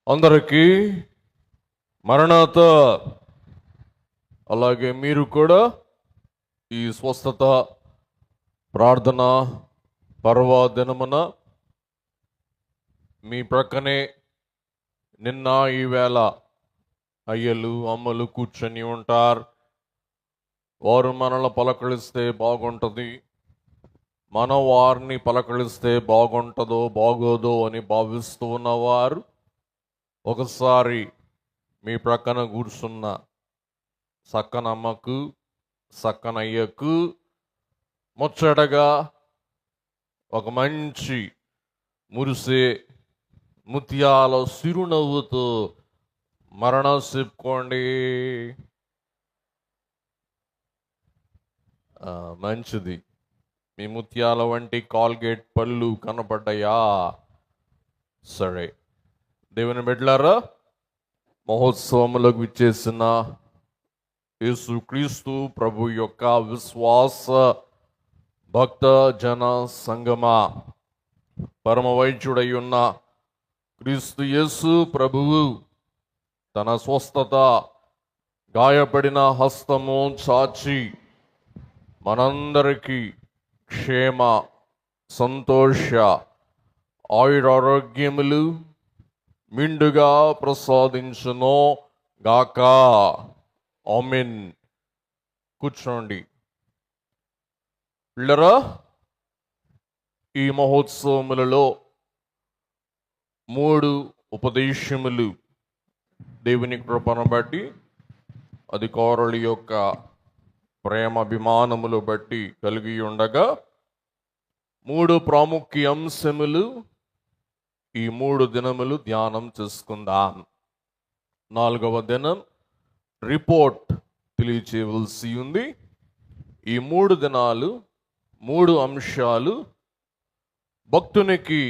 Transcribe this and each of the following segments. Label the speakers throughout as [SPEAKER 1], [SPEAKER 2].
[SPEAKER 1] అందరికీ మరణాత. అలాగే మీరు కూడా ఈ స్వస్థత ప్రార్థన పర్వదినమున మీ ప్రక్కనే నిన్న ఈవేళ అయ్యలు అమ్మలు కూర్చొని ఉంటారు. వారు మనల్ని పలకరిస్తే బాగుంటుంది, మనం వారిని పలకరిస్తే బాగుంటుందో బాగోదో అని భావిస్తూ ఉన్నవారు ఒకసారి మీ ప్రక్కన కూర్చున్న సక్కనమ్మకు సక్కనయ్యకు ముచ్చటగా ఒక మంచి మురిసే ముత్యాల సిరునవ్వుతో మరణం చెప్పుకోండి. మంచిది. మీ ముత్యాల వంటి కాల్గేట్ పళ్ళు కనపడ్డాయా? సరే, దేవుని బిడ్డలారా, మహోత్సవములకు విచ్చేసిన యేసుక్రీస్తు ప్రభు యొక్క విశ్వాస భక్త జన సంగమా, పరమ వైద్యుడై ఉన్న క్రీస్తు యేసు ప్రభువు తన స్వస్థత గాయపడిన హస్తము చాచి మనందరికీ క్షేమ సంతోష ఆయురారోగ్యములు మిండుగా ప్రసాదించును గాక. ఆమేన్. కూర్చోండి. పిల్లరా, ఈ మహోత్సవములలో 3 ఉపదేశములు దేవుని కృపను బట్టి, అధికారుల యొక్క ప్రేమాభిమానములు బట్టి కలిగి ఉండగా 3 ప్రాముఖ్య అంశములు ఈ 3 దినములు ధ్యానం చేసుకుందాం. 4వ దినం రిపోర్ట్ తెలియచేయవలసి ఉంది. ఈ 3 దినాలు 3 అంశాలు భక్తునికి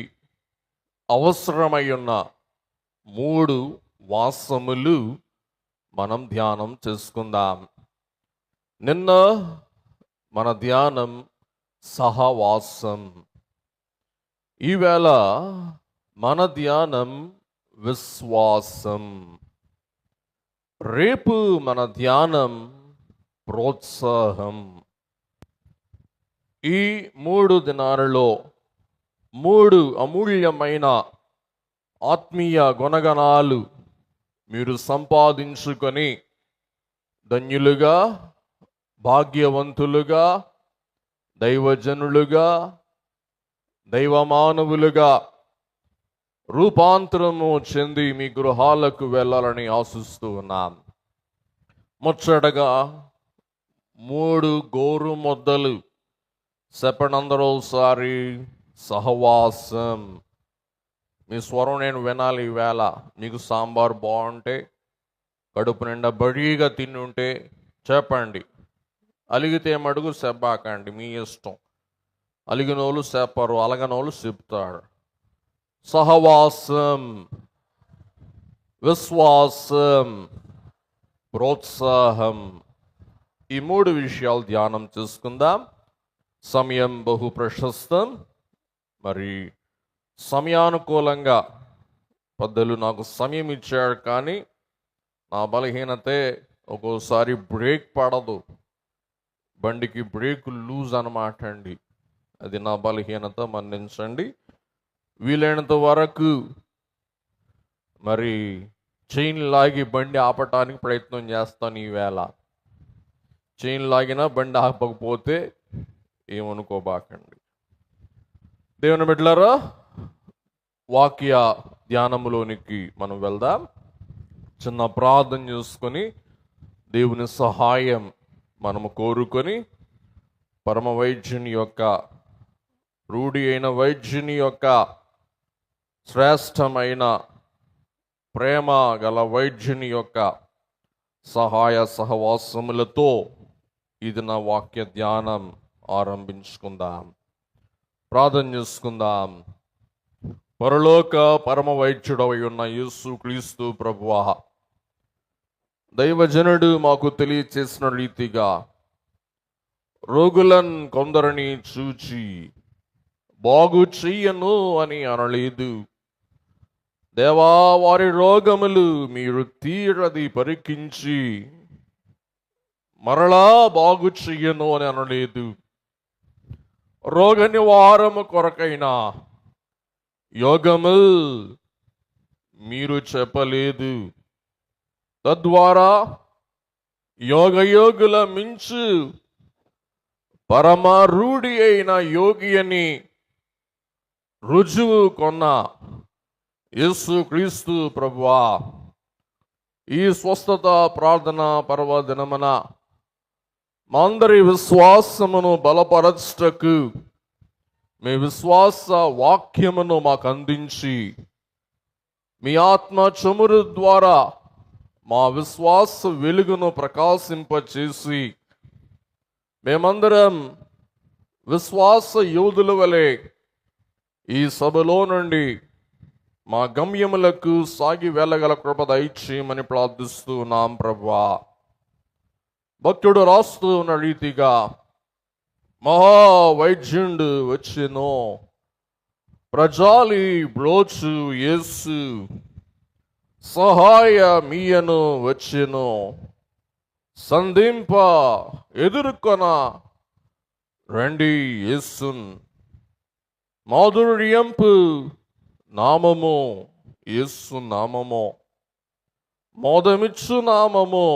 [SPEAKER 1] అవసరమై ఉన్న 3 వాసములు మనం ధ్యానం చేసుకుందాం. నిన్న మన ధ్యానం సహవాసం. ఈవేళ మన ధ్యానం విశ్వాసం. రేపు మన ధ్యానం ప్రోత్సాహం. ఈ 3 దినాలలో 3 అమూల్యమైన ఆత్మీయ గుణగణాలు మీరు సంపాదించుకొని ధన్యులుగా, భాగ్యవంతులుగా, దైవజనులుగా, దైవమానవులుగా రూపాంతరము చెంది మీ గృహాలకు వెళ్ళాలని ఆశిస్తూ ఉన్నాం. ముచ్చటగా 3 గోరు ముద్దలు చెప్పనందరూ ఒకసారి. సహవాసం. మీ స్వరం నేను వినాలి ఈవేళ. మీకు సాంబార్ బాగుంటే, కడుపు నిండా బడిగా తిని ఉంటే చెప్పండి. అలిగితే మడుగు చెప్పాకండి, మీ ఇష్టం. అలిగినోళ్ళు చెప్పరు, అలగనోళ్ళు చెప్తాడు. సహవాసం, విశ్వాసం, ప్రోత్సాహం, ఈ 3 విషయాలు ధ్యానం చేసుకుందాం. సమయం బహు ప్రశస్తం. మరి సమయానుకూలంగా పెద్దలు నాకు సమయం ఇచ్చాడు, కానీ నా బలహీనతే ఒక్కోసారి బ్రేక్ పడదు. బండికి బ్రేక్ లూజ్ అన్నమాట అండి. అది నా బలహీనత, మన్నించండి. వీలైనంత వరకు మరి చైన్ లాగి బండి ఆపటానికి ప్రయత్నం చేస్తాను ఈవేళ. చైన్ లాగినా బండి ఆపకపోతే ఏమనుకోబాకండి. దేవుని బిడ్డలారా, వాక్య ధ్యానములోనికి మనం వెళ్దాం. చిన్న ప్రార్థన చేసుకొని దేవుని సహాయం మనము కోరుకొని పరమ వైద్యుని యొక్క, రూఢి అయిన వైద్యుని యొక్క, శ్రేష్టమైన ప్రేమ గల వైద్యుని యొక్క సహాయ సహవాసములతో ఇది నా వాక్య ధ్యానం ఆరంభించుకుందాం. ప్రార్థన చేసుకుందాం. పరలోక పరమ వైద్యుడవై ఉన్న యేసుక్రీస్తు ప్రభువా, దైవజనుడు మాకు తెలియచేసిన రీతిగా రోగులను కొందరిని చూచి బాగు చెయ్యను అని అనలేదు. దేవా, వారి రోగములు మీరు తీరది పరికించి మరలా బాగు చెయ్యను అని అనలేదు. రోగ నివారము కొరకైనా యోగము మీరు చెప్పలేదు. తద్వారా యోగయోగుల మించు పరమారూఢి అయిన యోగి అని రుజువు కొన్న యేసు క్రీస్తు ప్రభువా, ఈ స్వస్థత ప్రార్థన పర్వదినమున మా అందరి విశ్వాసమును బలపరచుటకు మీ విశ్వాస వాక్యమును మాకు అందించి మీ ఆత్మ చమురు ద్వారా మా విశ్వాస వెలుగును ప్రకాశింపచేసి మేమందరం విశ్వాస యోధుల వలె ఈ సభలో నుండి మా గమ్యములకు సాగి వెళ్ళగల కృప దయచేయమని ప్రార్థిస్తున్నాం ప్రభువా. భక్తుడు రాస్తూ ఉన్న రీతిగా మహావైద్యుండు వచ్చెను, ప్రజాలి బ్రోచు యేసు సహాయమీయను వచ్చెను, సంధింప ఎదుర్కొన రండి యేసున్. మాధుర్యంపు నామము యేసు నామము, మోదమిచ్చు నామము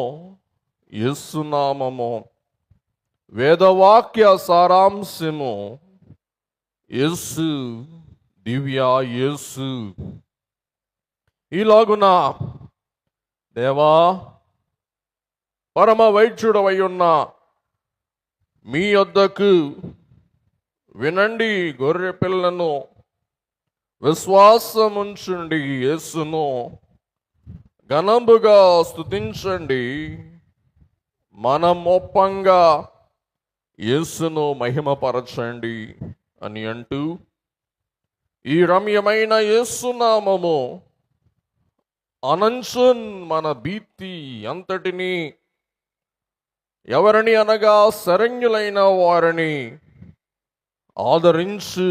[SPEAKER 1] యేసు నామము, వేదవాక్య సారాంశము యేసు, దివ్య యేసు. ఈలాగున దేవా, పరమ వైద్యుడవై ఉన్న మీ యొద్దకు వినండి గొర్రె పిల్లను, విశ్వాసముంచుండి యేసును ఘనముగా స్తుతించండి, మనమొప్పంగా యేసును మహిమపరచండి అని అంటూ ఈ రమ్యమైన యేసునామము అనంచున్ మన భీతి అంతటిని, ఎవరిని అనగా శరణ్యులైన వారిని ఆదరించు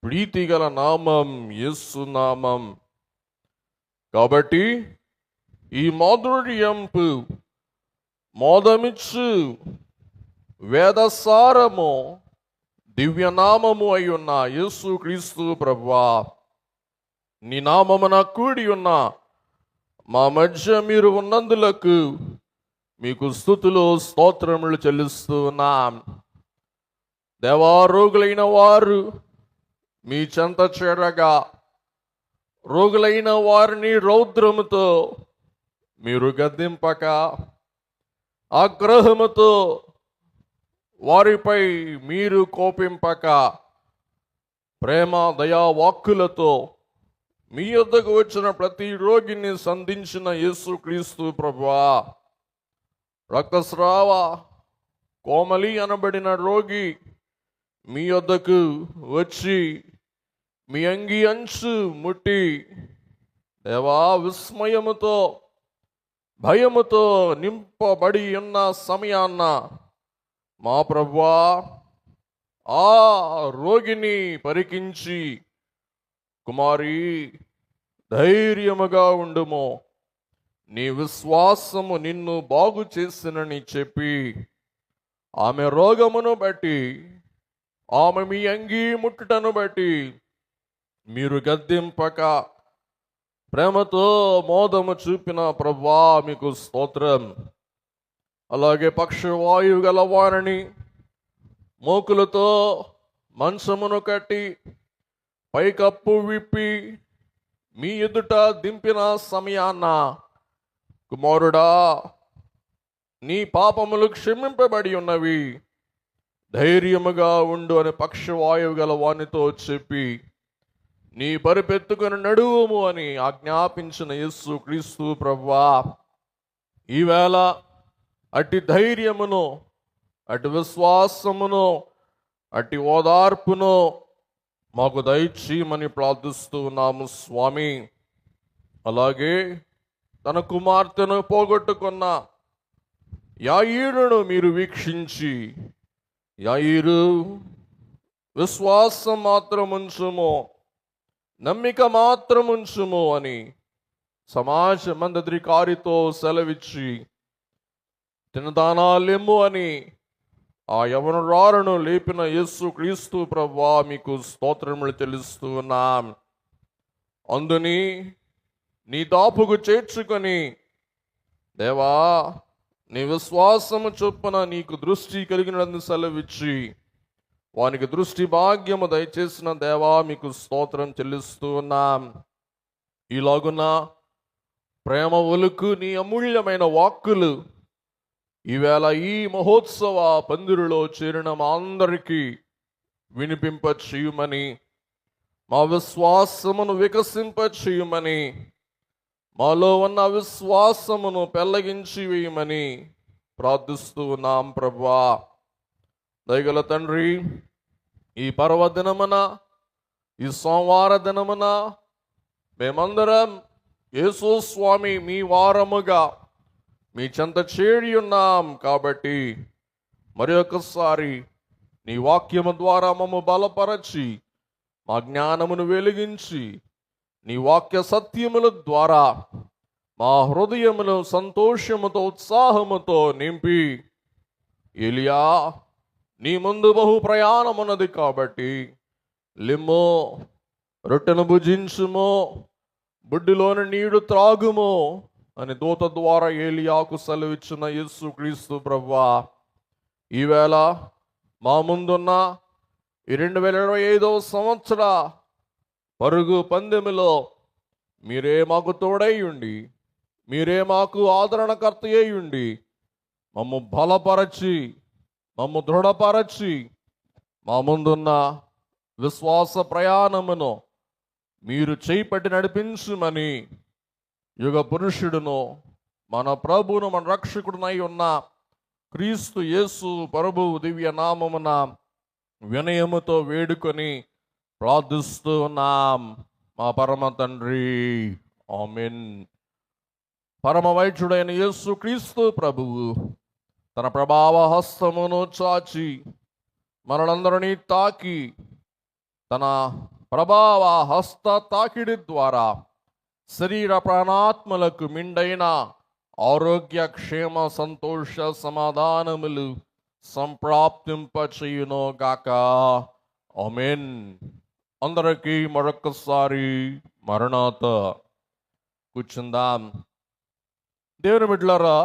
[SPEAKER 1] ప్రీతిగల నామం యేసు నామం. కాబట్టి ఈ మాధుర్యంపు మోదమిచ్చు వేదసారము దివ్యనామము అయి ఉన్న యేసు క్రీస్తు ప్రభువా, నీ నామమున కూడి ఉన్న మా మధ్య మీరు ఉన్నందులకు మీకు స్తుతులు స్తోత్రములు చెల్లిస్తూ ఉన్నాం. దేవా, రోగులైన వారు మీ చెంత చేరగా రోగులైన వారిని రౌద్రముతో మీరు గద్దింపక, ఆగ్రహముతో వారిపై మీరు కోపింపక, ప్రేమ దయా వాక్కులతో మీ యొద్దకు వచ్చిన ప్రతి రోగిని సంధించిన యేసు క్రీస్తు ప్రభువా, రక్తస్రావ కోమలి అనబడిన రోగి మీ యొద్దకు వచ్చి మీ అంగి అంచు ముట్టి దేవా, విస్మయముతో భయముతో నింపబడి ఉన్న సమయాన్న మా ప్రభువా ఆ రోగిని పరికించి, కుమారి ధైర్యముగా ఉండుము, నీ విశ్వాసము నిన్ను బాగు చేసినని చెప్పి ఆమె రోగమును బట్టి, ఆమె మీ అంగీ ముట్టుటను బట్టి మీరు గద్దింపక ప్రేమతో మోదము చూపిన ప్రభువా మీకు స్తోత్రం. అలాగే పక్షవాయువు గల వారిని మోకులతో మంచమును కట్టి పైకప్పు విప్పి మీ ఎదుట దింపిన సమయాన్న, కుమారుడా నీ పాపములు క్షమింపబడి ఉన్నవి, ధైర్యముగా ఉండు అని పక్షవాయువు గల వానితో చెప్పి నీ పరిపెత్తుకుని నడువుము అని ఆజ్ఞాపించిన యేసు క్రీస్తు ప్రభువా, ఈవేళ అట్టి ధైర్యమును, అటు విశ్వాసమును, అట్టి ఓదార్పును మాకు దయచేయమని ప్రార్థిస్తూ ఉన్నాము స్వామి. అలాగే తన కుమార్తెను పోగొట్టుకున్న యాయీరును మీరు వీక్షించి, యాయీరు విశ్వాసం మాత్రం ఉంచుము, నమ్మిక మాత్రం ఉంచుము అని సమాజ మందధికారితో సెలవిచ్చి తినదానాలెమ్ము అని ఆ యవనురాలను లేపిన యేసు క్రీస్తు ప్రభువా మీకు స్తోత్రములు చెల్లిస్తూ ఉన్నాం. అందుని నీ దాపుకు చేర్చుకొని దేవా నీ విశ్వాసము చొప్పున నీకు దృష్టి కలిగినదని సెలవిచ్చి వానికి దృష్టి భాగ్యము దయచేసిన దేవా మీకు స్తోత్రం చెల్లిస్తూ ఉన్నాం. ఇలాగున ప్రేమ ఒలుకు నీ అమూల్యమైన వాక్కులు ఈవేళ ఈ మహోత్సవ పందిరిలో చేరిన మా అందరికీ వినిపింప చేయుమని, మా విశ్వాసమును వికసింప చేయుమని, మాలో ఉన్న విశ్వాసమును పెళ్ళగించి వేయమని ప్రార్థిస్తూ ఉన్నాం ప్రభువా. దయగల తండ్రి, ఈ పర్వదినమున, ఈ సోమవార దినమున మేమందరం యేసు స్వామి మీ వారముగా మీ చెంత చేరి ఉన్నాం కాబట్టి మరి ఒకసారి నీ వాక్యము ద్వారా మమ్ము బలపరచి మా జ్ఞానమును వెలిగించి నీ వాక్య సత్యముల ద్వారా మా హృదయమును సంతోషముతో ఉత్సాహముతో నింపి, ఎలియా నీ ముందు బహు ప్రయాణమున్నది కాబట్టి లిమ్ము, రొట్టెను భుజించుము, బుడ్డిలోని నీడు త్రాగుము అని దూత ద్వారా ఏలియాకు సెలవిచ్చిన యేసు క్రీస్తు ప్రభువా, ఈవేళ మా ముందున్న ఈ 2025 సంవత్సర పరుగు పందెములో మీరే మాకు తోడై ఉండి, మీరే మాకు ఆదరణకర్త అయి ఉండి మమ్ము బలపరచి, మమ్ము దృఢపరచి మా ముందున్న విశ్వాస ప్రయాణమును మీరు చేపట్టి నడిపించుమని యుగ పురుషుడును మన ప్రభువును మన రక్షకుడునై ఉన్న క్రీస్తు యేసు ప్రభువు దివ్య నామమున వినయముతో వేడుకొని ప్రార్థిస్తూ ఉన్నాం మా పరమ తండ్రి, ఆమేన్. పరమ వైద్యుడైన యేసు క్రీస్తు ప్రభువు తన ప్రభావ హస్తమును చాచి మనలందరినీ తాకి తన ప్రభావ హస్త తాకిడి ద్వారా శరీర ప్రాణాత్మలకు మిండైన ఆరోగ్య క్షేమ సంతోష సమాధానములు సంప్రాప్తింపచేయును గాక, ఆమేన్. అందరికీ మరొకసారి మరణాత. కూర్చుందాం. దేవుని బిడ్డలారా,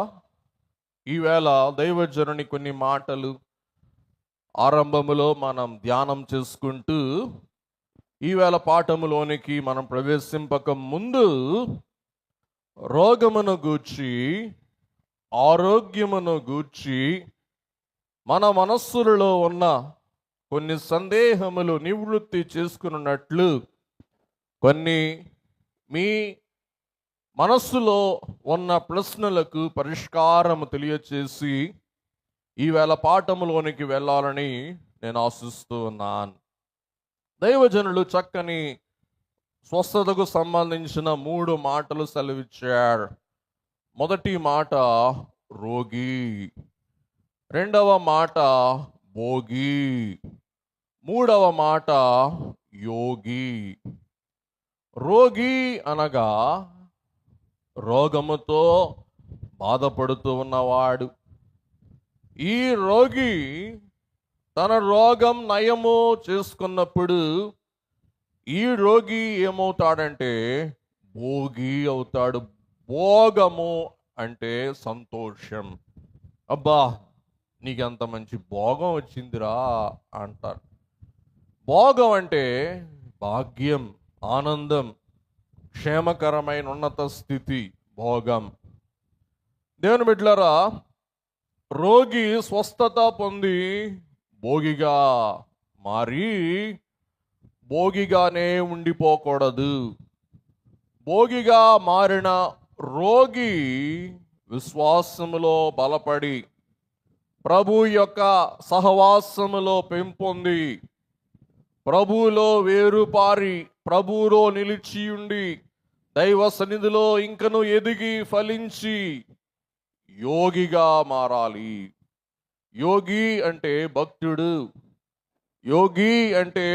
[SPEAKER 1] ఈవేళ దైవజనుని కొన్ని మాటలు ఆరంభములో మనం ధ్యానం చేసుకుంటూ ఈవేళ పాఠములోనికి మనం ప్రవేశింపక ముందు రోగమును గూర్చి, ఆరోగ్యమును గూర్చి మన మనస్సులలో ఉన్న కొన్ని సందేహములు నివృత్తి చేసుకున్నట్లు కొన్ని మీ మనస్సులో ఉన్న ప్రశ్నలకు పరిష్కారము తెలియచేసి ఈవేళ పాఠములోనికి వెళ్ళాలని నేను ఆశిస్తూ ఉన్నాను. దైవజనులు చక్కని స్వస్థతకు సంబంధించిన 3 మాటలు సెలవిచ్చారు. మొదటి మాట రోగి, రెండవ మాట భోగి, మూడవ మాట యోగి. రోగి అనగా రోగముతో బాధపడుతూ ఉన్నవాడు. ఈ రోగి తన రోగం నయము చేసుకున్నప్పుడు ఈ రోగి ఏమవుతాడంటే భోగి అవుతాడు. భోగము అంటే సంతోషం. అబ్బా నీకెంత మంచి భోగం వచ్చిందిరా అంటారు. భోగం అంటే భాగ్యం, ఆనందం, క్షేమకరమైన ఉన్నత స్థితి భోగం. దేవుని బిడ్డలారా, రోగి స్వస్థత పొంది భోగిగా మారి భోగిగానే ఉండిపోకూడదు. భోగిగా మారిన రోగి విశ్వాసములో బలపడి ప్రభు యొక్క సహవాసములో పెంపొంది ప్రభువులో వేరుపారి ప్రభువులో నిలిచి ఉండి దైవ సన్నిధిలో ఇంకను ఎదిగి ఫలించి యోగిగా మారాలి. యోగి అంటే భక్తుడు, యోగి అంటే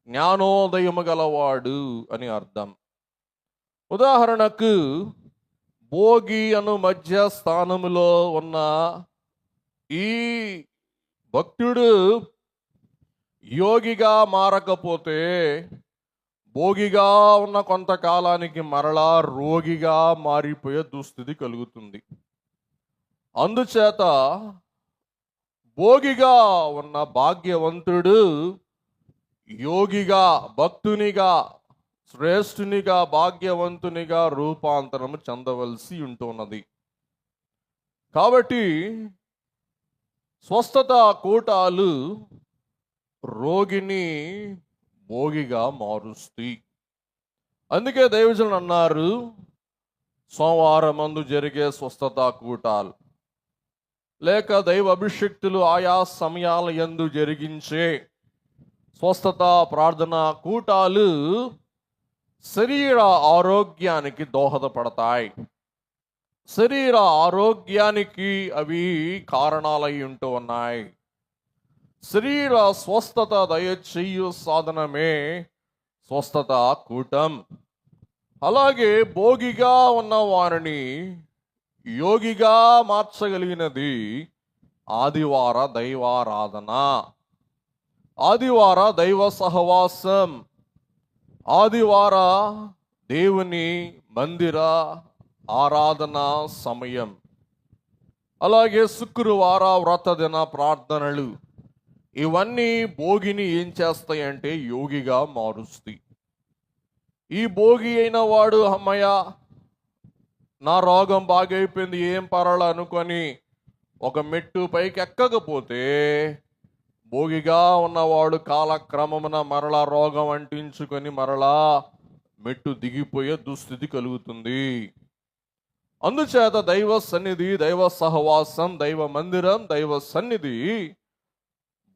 [SPEAKER 1] జ్ఞానోదయము గలవాడు అని అర్థం. ఉదాహరణకు భోగి అను మధ్య స్థానములో ఉన్న ఈ భక్తుడు యోగిగా మారకపోతే భోగిగా ఉన్న కొంతకాలానికి మరలా రోగిగా మారిపోయే దుస్థితి కలుగుతుంది. అందుచేత భోగిగా ఉన్న భాగ్యవంతుడు యోగిగా, భక్తునిగా, శ్రేష్ఠునిగా, భాగ్యవంతునిగా రూపాంతరము చెందవలసి ఉంటున్నది. కాబట్టి స్వస్థత కూటాలు రోగిని భోగిగా మారుస్తాయి. అందుకే దైవజనులు అన్నారు, సోమవారం మందు జరిగే స్వస్థత కూటాలు లేక దైవ అభిషక్తులు ఆయా సమయాల యందు జరిగించే స్వస్థత ప్రార్థన కూటాలు శరీర ఆరోగ్యానికి దోహదపడతాయి. శరీర ఆరోగ్యానికి అవి కారణాలై ఉంటూ ఉన్నాయి. శరీర స్వస్థత దయచేయు సాధనమే స్వస్థత కూటం. అలాగే భోగిగా ఉన్న వారిని యోగిగా మార్చగలిగినది ఆదివార దైవారాధన, ఆదివార దైవ సహవాసం, ఆదివార దేవుని మందిర ఆరాధన సమయం, అలాగే శుక్రవార వ్రతదిన ప్రార్థనలు. ఇవన్నీ భోగిని ఏం చేస్తాయంటే యోగిగా మారుస్తాయి. ఈ భోగి అయిన వాడు అమ్మయ్య నా రోగం బాగైపోయింది ఏం పర్వాల అనుకొని ఒక మెట్టు పైకి ఎక్కకపోతే భోగిగా ఉన్నవాడు కాలక్రమమున మరలా రోగం అంటించుకొని మరలా మెట్టు దిగిపోయే దుస్థితి కలుగుతుంది. అందుచేత దైవ సన్నిధి, దైవ సహవాసం, దైవ మందిరం, దైవ సన్నిధి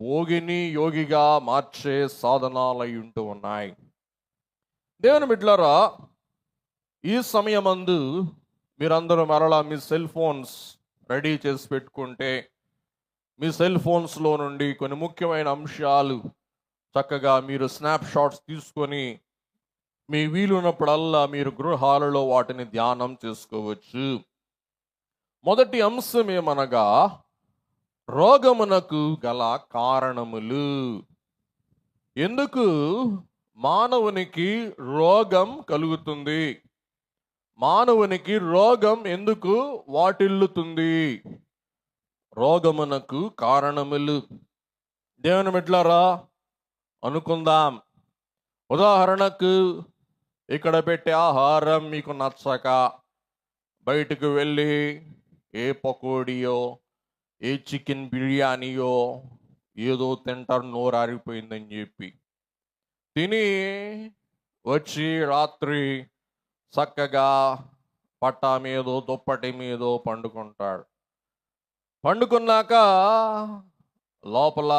[SPEAKER 1] భోగిని యోగిగా మార్చే సాధనాలై ఉంటూ ఉన్నాయి. దేవుని బిడ్డలారా, ఈ సమయమందు మీరందరూ మరలా మీ సెల్ ఫోన్స్ రెడీ చేసి పెట్టుకుంటే మీ సెల్ ఫోన్స్లో నుండి కొన్ని ముఖ్యమైన అంశాలు చక్కగా మీరు స్నాప్ షాట్స్ తీసుకొని మీ వీలున్నప్పుడల్లా మీరు గృహాలలో వాటిని ధ్యానం చేసుకోవచ్చు. మొదటి అంశం ఏమనగా రోగమునకు గల కారణములు. ఎందుకు మానవునికి రోగం కలుగుతుంది? మానవునికి రోగం ఎందుకు వాటిల్లుతుంది? రోగమునకు కారణములు. దేవుని బిడ్డలారా, అనుకుందాం. ఉదాహరణకు ఇక్కడ పెట్టే ఆహారం మీకు నచ్చక బయటకు వెళ్ళి ఏ పకోడియో, ఏ చికెన్ బిర్యానీయో ఏదో తింటారు నోరారిపోయిందని చెప్పి తిని వచ్చి రాత్రి చక్కగా పట్టా మీదో దుప్పటి మీదో పండుకుంటాడు. పండుకున్నాక లోపల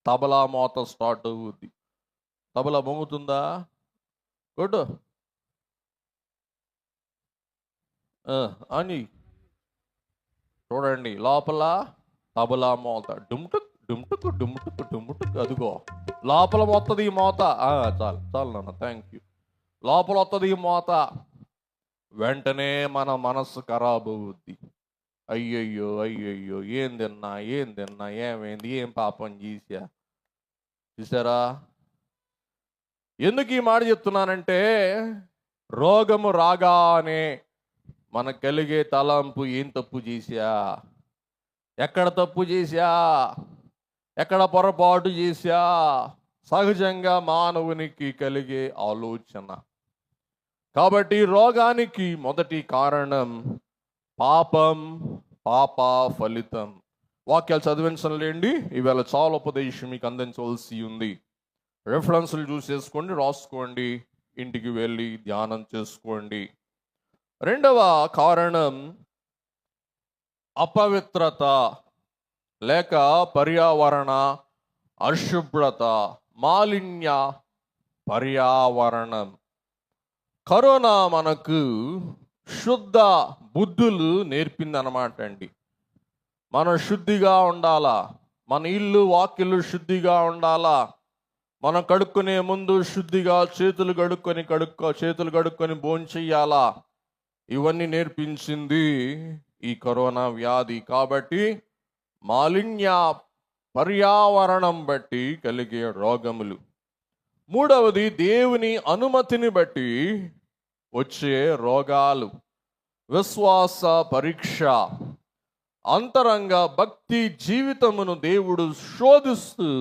[SPEAKER 1] తబలా మోత స్టార్ట్ అవుద్ది. తబలా మోగుతుందా? గుడ్ అని చూడండి, లోపల తబలా మోత డుమ్టుక్ డుమ్టుక్ డుమ్టుక్ డుమ్టుక్. అదిగో లోపల వస్తుంది ఈ మోత. చాలు చాలు నాన్న, థ్యాంక్ యూ. లోపల వస్తుంది ఈ మోత. వెంటనే మన మనస్సు ఖరాబ్ అవుద్ది. అయ్యయ్యో అయ్యయ్యో, ఏం తిన్నా ఏమైంది, ఏం పాపం చేశా. చూసారా? ఎందుకు ఈ మాట చెప్తున్నానంటే రోగము రాగానే మనకు కలిగే తలంపు ఏం తప్పు చేశా, ఎక్కడ తప్పు చేశా, ఎక్కడ పొరపాటు చేశా, సహజంగా మానవునికి కలిగే ఆలోచన. కాబట్టి రోగానికి మొదటి కారణం పాపం, పాప ఫలితం. వాక్యాలు చదివించలేండి, ఈవేళ చాలా ఉపదేశం మీకు అందించవలసి ఉంది. రెఫరెన్స్లు చూసేసుకోండి, రాసుకోండి, ఇంటికి వెళ్ళి ధ్యానం చేసుకోండి. రెండవ కారణం అపవిత్రత లేక పర్యావరణ అశుభ్రత, మాలిన్య పర్యావరణం. కరోనా మనకు శుద్ధ బుద్ధులు నేర్పిందనమాట అండి. మనం శుద్ధిగా ఉండాలా, మన ఇల్లు వాకిళ్ళు శుద్ధిగా ఉండాలా, మనం కడుక్కునే ముందు శుద్ధిగా చేతులు కడుక్కొని భోంచెయ్యాలా. ఇవన్నీ నేర్పించింది ఈ కరోనా వ్యాధి. కాబట్టి మాలిన్య పర్యావరణం బట్టి కలిగే రోగములు. మూడవది దేవుని అనుమతిని బట్టి వచ్చే రోగాలు. విశ్వాస పరీక్ష. అంతరంగ భక్తి జీవితమును దేవుడు శోధిస్తూ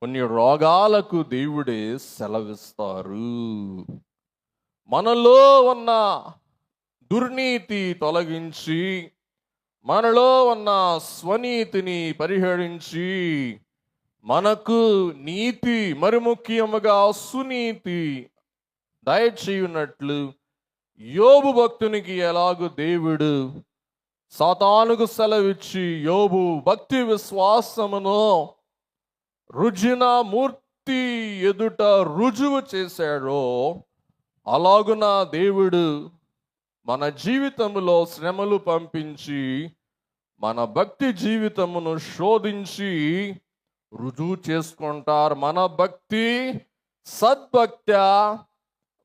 [SPEAKER 1] కొన్ని రోగాలకు దేవుడే సెలవిస్తారు. మనలో ఉన్న దుర్నీతి తొలగించి, మనలో ఉన్న స్వనీతిని పరిహరించి, మనకు నీతి, మరి ముఖ్యముగా సునీతి దయచేయున్నట్లు యోబు భక్తునికి ఎలాగూ దేవుడు సాతానుకు సెలవిచ్చి యోబు భక్తి విశ్వాసమును రుజిన మూర్తి ఎదుట రుజువు చేశాడో, అలాగున దేవుడు మన జీవితంలో శ్రమలు పంపించి మన భక్తి జీవితమును శోధించి రుజువు చేసుకుంటారు. మన భక్తి సద్భక్త్యా,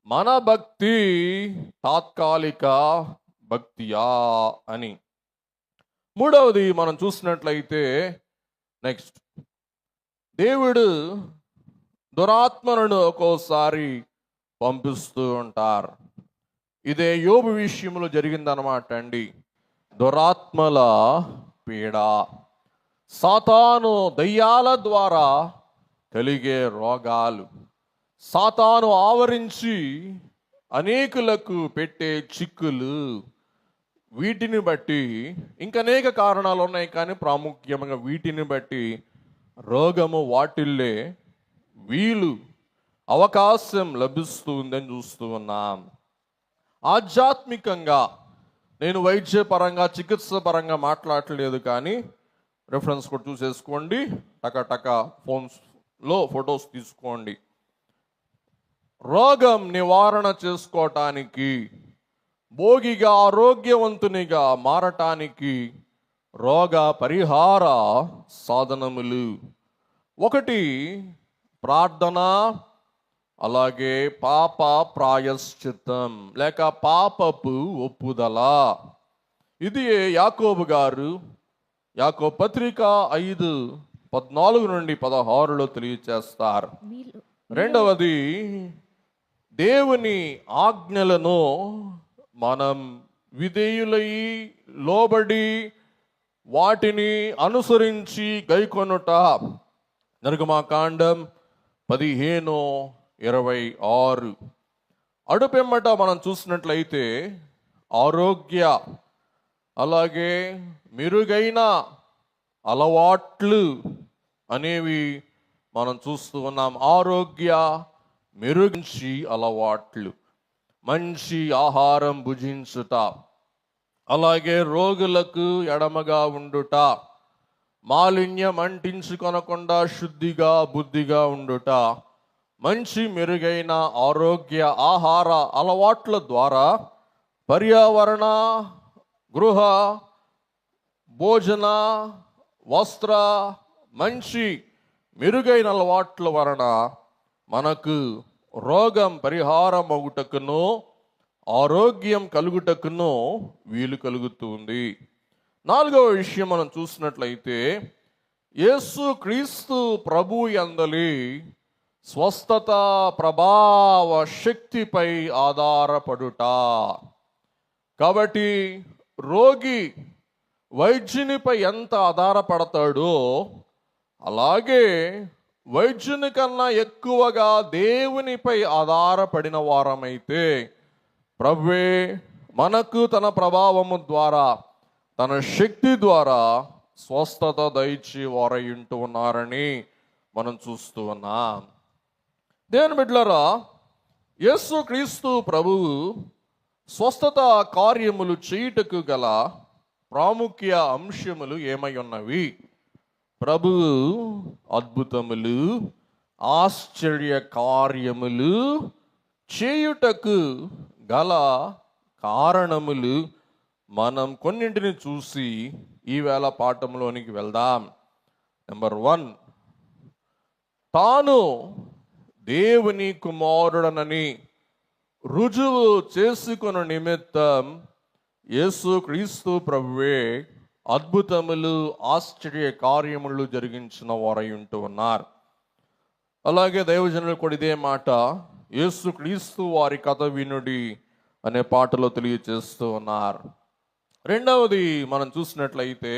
[SPEAKER 1] మన భక్తి తాత్కాలిక భక్తియా అని. మూడవది మనం చూసినట్లయితే నెక్స్ట్, దేవుడు దురాత్మలను ఒక్కోసారి పంపిస్తూ ఉంటారు. ఇదే యోబు విషయంలో జరిగిందనమాట అండి. దురాత్మల పీడ, సాతాను దయ్యాల ద్వారా కలిగే రోగాలు, సాతాను ఆవరించి అనేకులకు పెట్టే చిక్కులు, వీటిని బట్టి ఇంకనేక కారణాలు ఉన్నాయి, కానీ ప్రాముఖ్యంగా వీటిని బట్టి రోగము వాటిల్లే వీలు అవకాశం లభిస్తుందని చూస్తూ ఉన్నాం. ఆధ్యాత్మికంగా నేను వైద్యపరంగా చికిత్స పరంగా మాట్లాడలేదు, కానీ రెఫరెన్స్ కూడా చూసేసుకోండి. టక ఫోన్స్లో ఫొటోస్ తీసుకోండి. రోగం నివారణ చేసుకోవటానికి, భోగిగా ఆరోగ్యవంతునిగా మారటానికి రోగ పరిహార సాధనములు. ఒకటి ప్రార్థన, అలాగే పాప ప్రాయశ్చిత్తం లేక పాపపు ఒప్పుదల. ఇది యాకోబు గారు యాకోబు పత్రిక 5:14-16 తెలియచేస్తారు. రెండవది దేవుని ఆజ్ఞలను మనం విధేయులై లోబడి వాటిని అనుసరించి గైకొనుట. నిర్గమకాండం 15:26. అడుపెమ్మట మనం చూసినట్లయితే ఆరోగ్య, అలాగే మెరుగైన అలవాట్లు అనేవి మనం చూస్తూ ఉన్నాం. ఆరోగ్య, మెరుగించి అలవాట్లు, మంచి ఆహారం భుజించుట, అలాగే రోగులకు ఎడమగా ఉండుట, మాలిన్యం అంటించుకొనకుండా శుద్ధిగా బుద్ధిగా ఉండుట, మంచి మెరుగైన ఆరోగ్య ఆహార అలవాట్ల ద్వారా పర్యావరణ, గృహ, భోజన, వస్త్ర, మంచి మెరుగైన అలవాట్ల వలన మనకు రోగం పరిహారం అగుటకును ఆరోగ్యం కలుగుటకును వీలు కలుగుతుంది. నాలుగవ విషయం మనం చూసినట్లయితే యేసు క్రీస్తు ప్రభు యందలి స్వస్థత ప్రభావ శక్తిపై ఆధారపడుట. కాబట్టి రోగి వైద్యునిపై ఎంత ఆధారపడతాడో, అలాగే వైద్యుని కన్నా ఎక్కువగా దేవునిపై ఆధారపడిన వారమైతే ప్రభువే మనకు తన ప్రభావము ద్వారా, తన శక్తి ద్వారా స్వస్థత దయచి వారయింటూ ఉన్నారని మనం చూస్తూ ఉన్నాం. దేవుని బిడ్డలారా, యేసు క్రీస్తు ప్రభువు స్వస్థత కార్యములు చేయుటకు గల ప్రాముఖ్య అంశములు ఏమై ఉన్నవి? ప్రభువు అద్భుతములు, ఆశ్చర్య కార్యములు చేయుటకు గల కారణములు మనం కొన్నింటిని చూసి ఈవేళ పాఠంలోనికి వెళ్దాం. నెంబర్ 1, తాను దేవుని కుమారుడనని రుజువు చేసుకున్న నిమిత్తం యేసుక్రీస్తు ప్రభువే అద్భుతములు ఆశ్చర్య కార్యములు జరిగించిన వారై ఉంటూ ఉన్నారు. అలాగే దైవజనులు కూడా ఇదే మాట యేసుక్రీస్తు వారి కథ వినుడి అనే పాటలో తెలియజేస్తూ ఉన్నారు. రెండవది మనం చూసినట్లయితే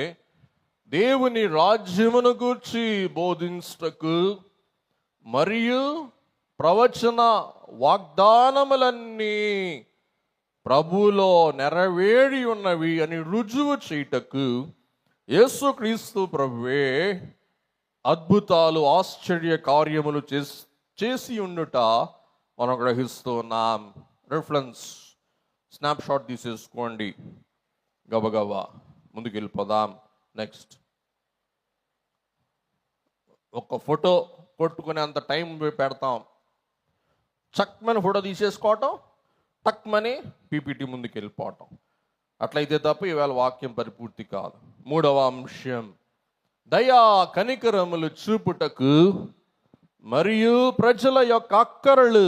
[SPEAKER 1] దేవుని రాజ్యమును గూర్చి బోధించుటకు మరియు ప్రవచన వాగ్దానములన్నీ ప్రభువులో నెరవేరి ఉన్నవి అని రుజువు చేయుటకు యేసుక్రీస్తు ప్రభువే అద్భుతాలు ఆశ్చర్య కార్యములు చేసి ఉండుట మనం గ్రహిస్తూ ఉన్నాం. రిఫరెన్స్ స్నాప్ షాట్ తీసేసుకోండి, గబగబా ముందుకు వెళ్ళిపోదాం. నెక్స్ట్, ఒక ఫోటో కొట్టుకునే అంత టైం పెడతాం, చక్మని ఫోటో తీసేసుకోవటం, టక్మని పీపీటీ ముందుకు వెళ్ళిపోవటం. అట్లయితే తప్ప ఈవేళ వాక్యం పరిపూర్తి కాదు. మూడవ అంశం, దయా కనికరములు చూపుటకు మరియు ప్రజల యొక్క అక్కరలు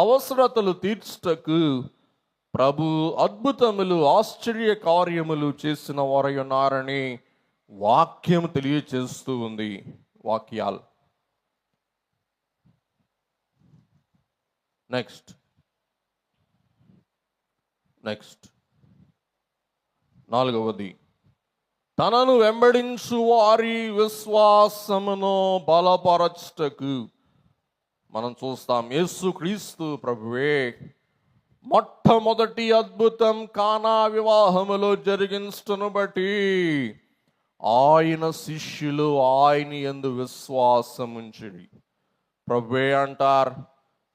[SPEAKER 1] అవసరతలు తీర్చుటకు ప్రభు అద్భుతములు ఆశ్చర్య కార్యములు చేసిన వారై ఉన్నారని వాక్యం తెలియచేస్తూ ఉంది. వాక్యాలు నెక్స్ట్ నాలుగవది, తనను వెంబడించు వారి విశ్వాసమును బలపరచుటకు. మనం చూస్తాం యేసుక్రీస్తు ప్రభువే మొట్టమొదటి అద్భుతం కానా వివాహములో జరిగించటను బట్టి ఆయన శిష్యులు ఆయన యందు విశ్వాసం ఉంచిరి. ప్రభువే అంటారు,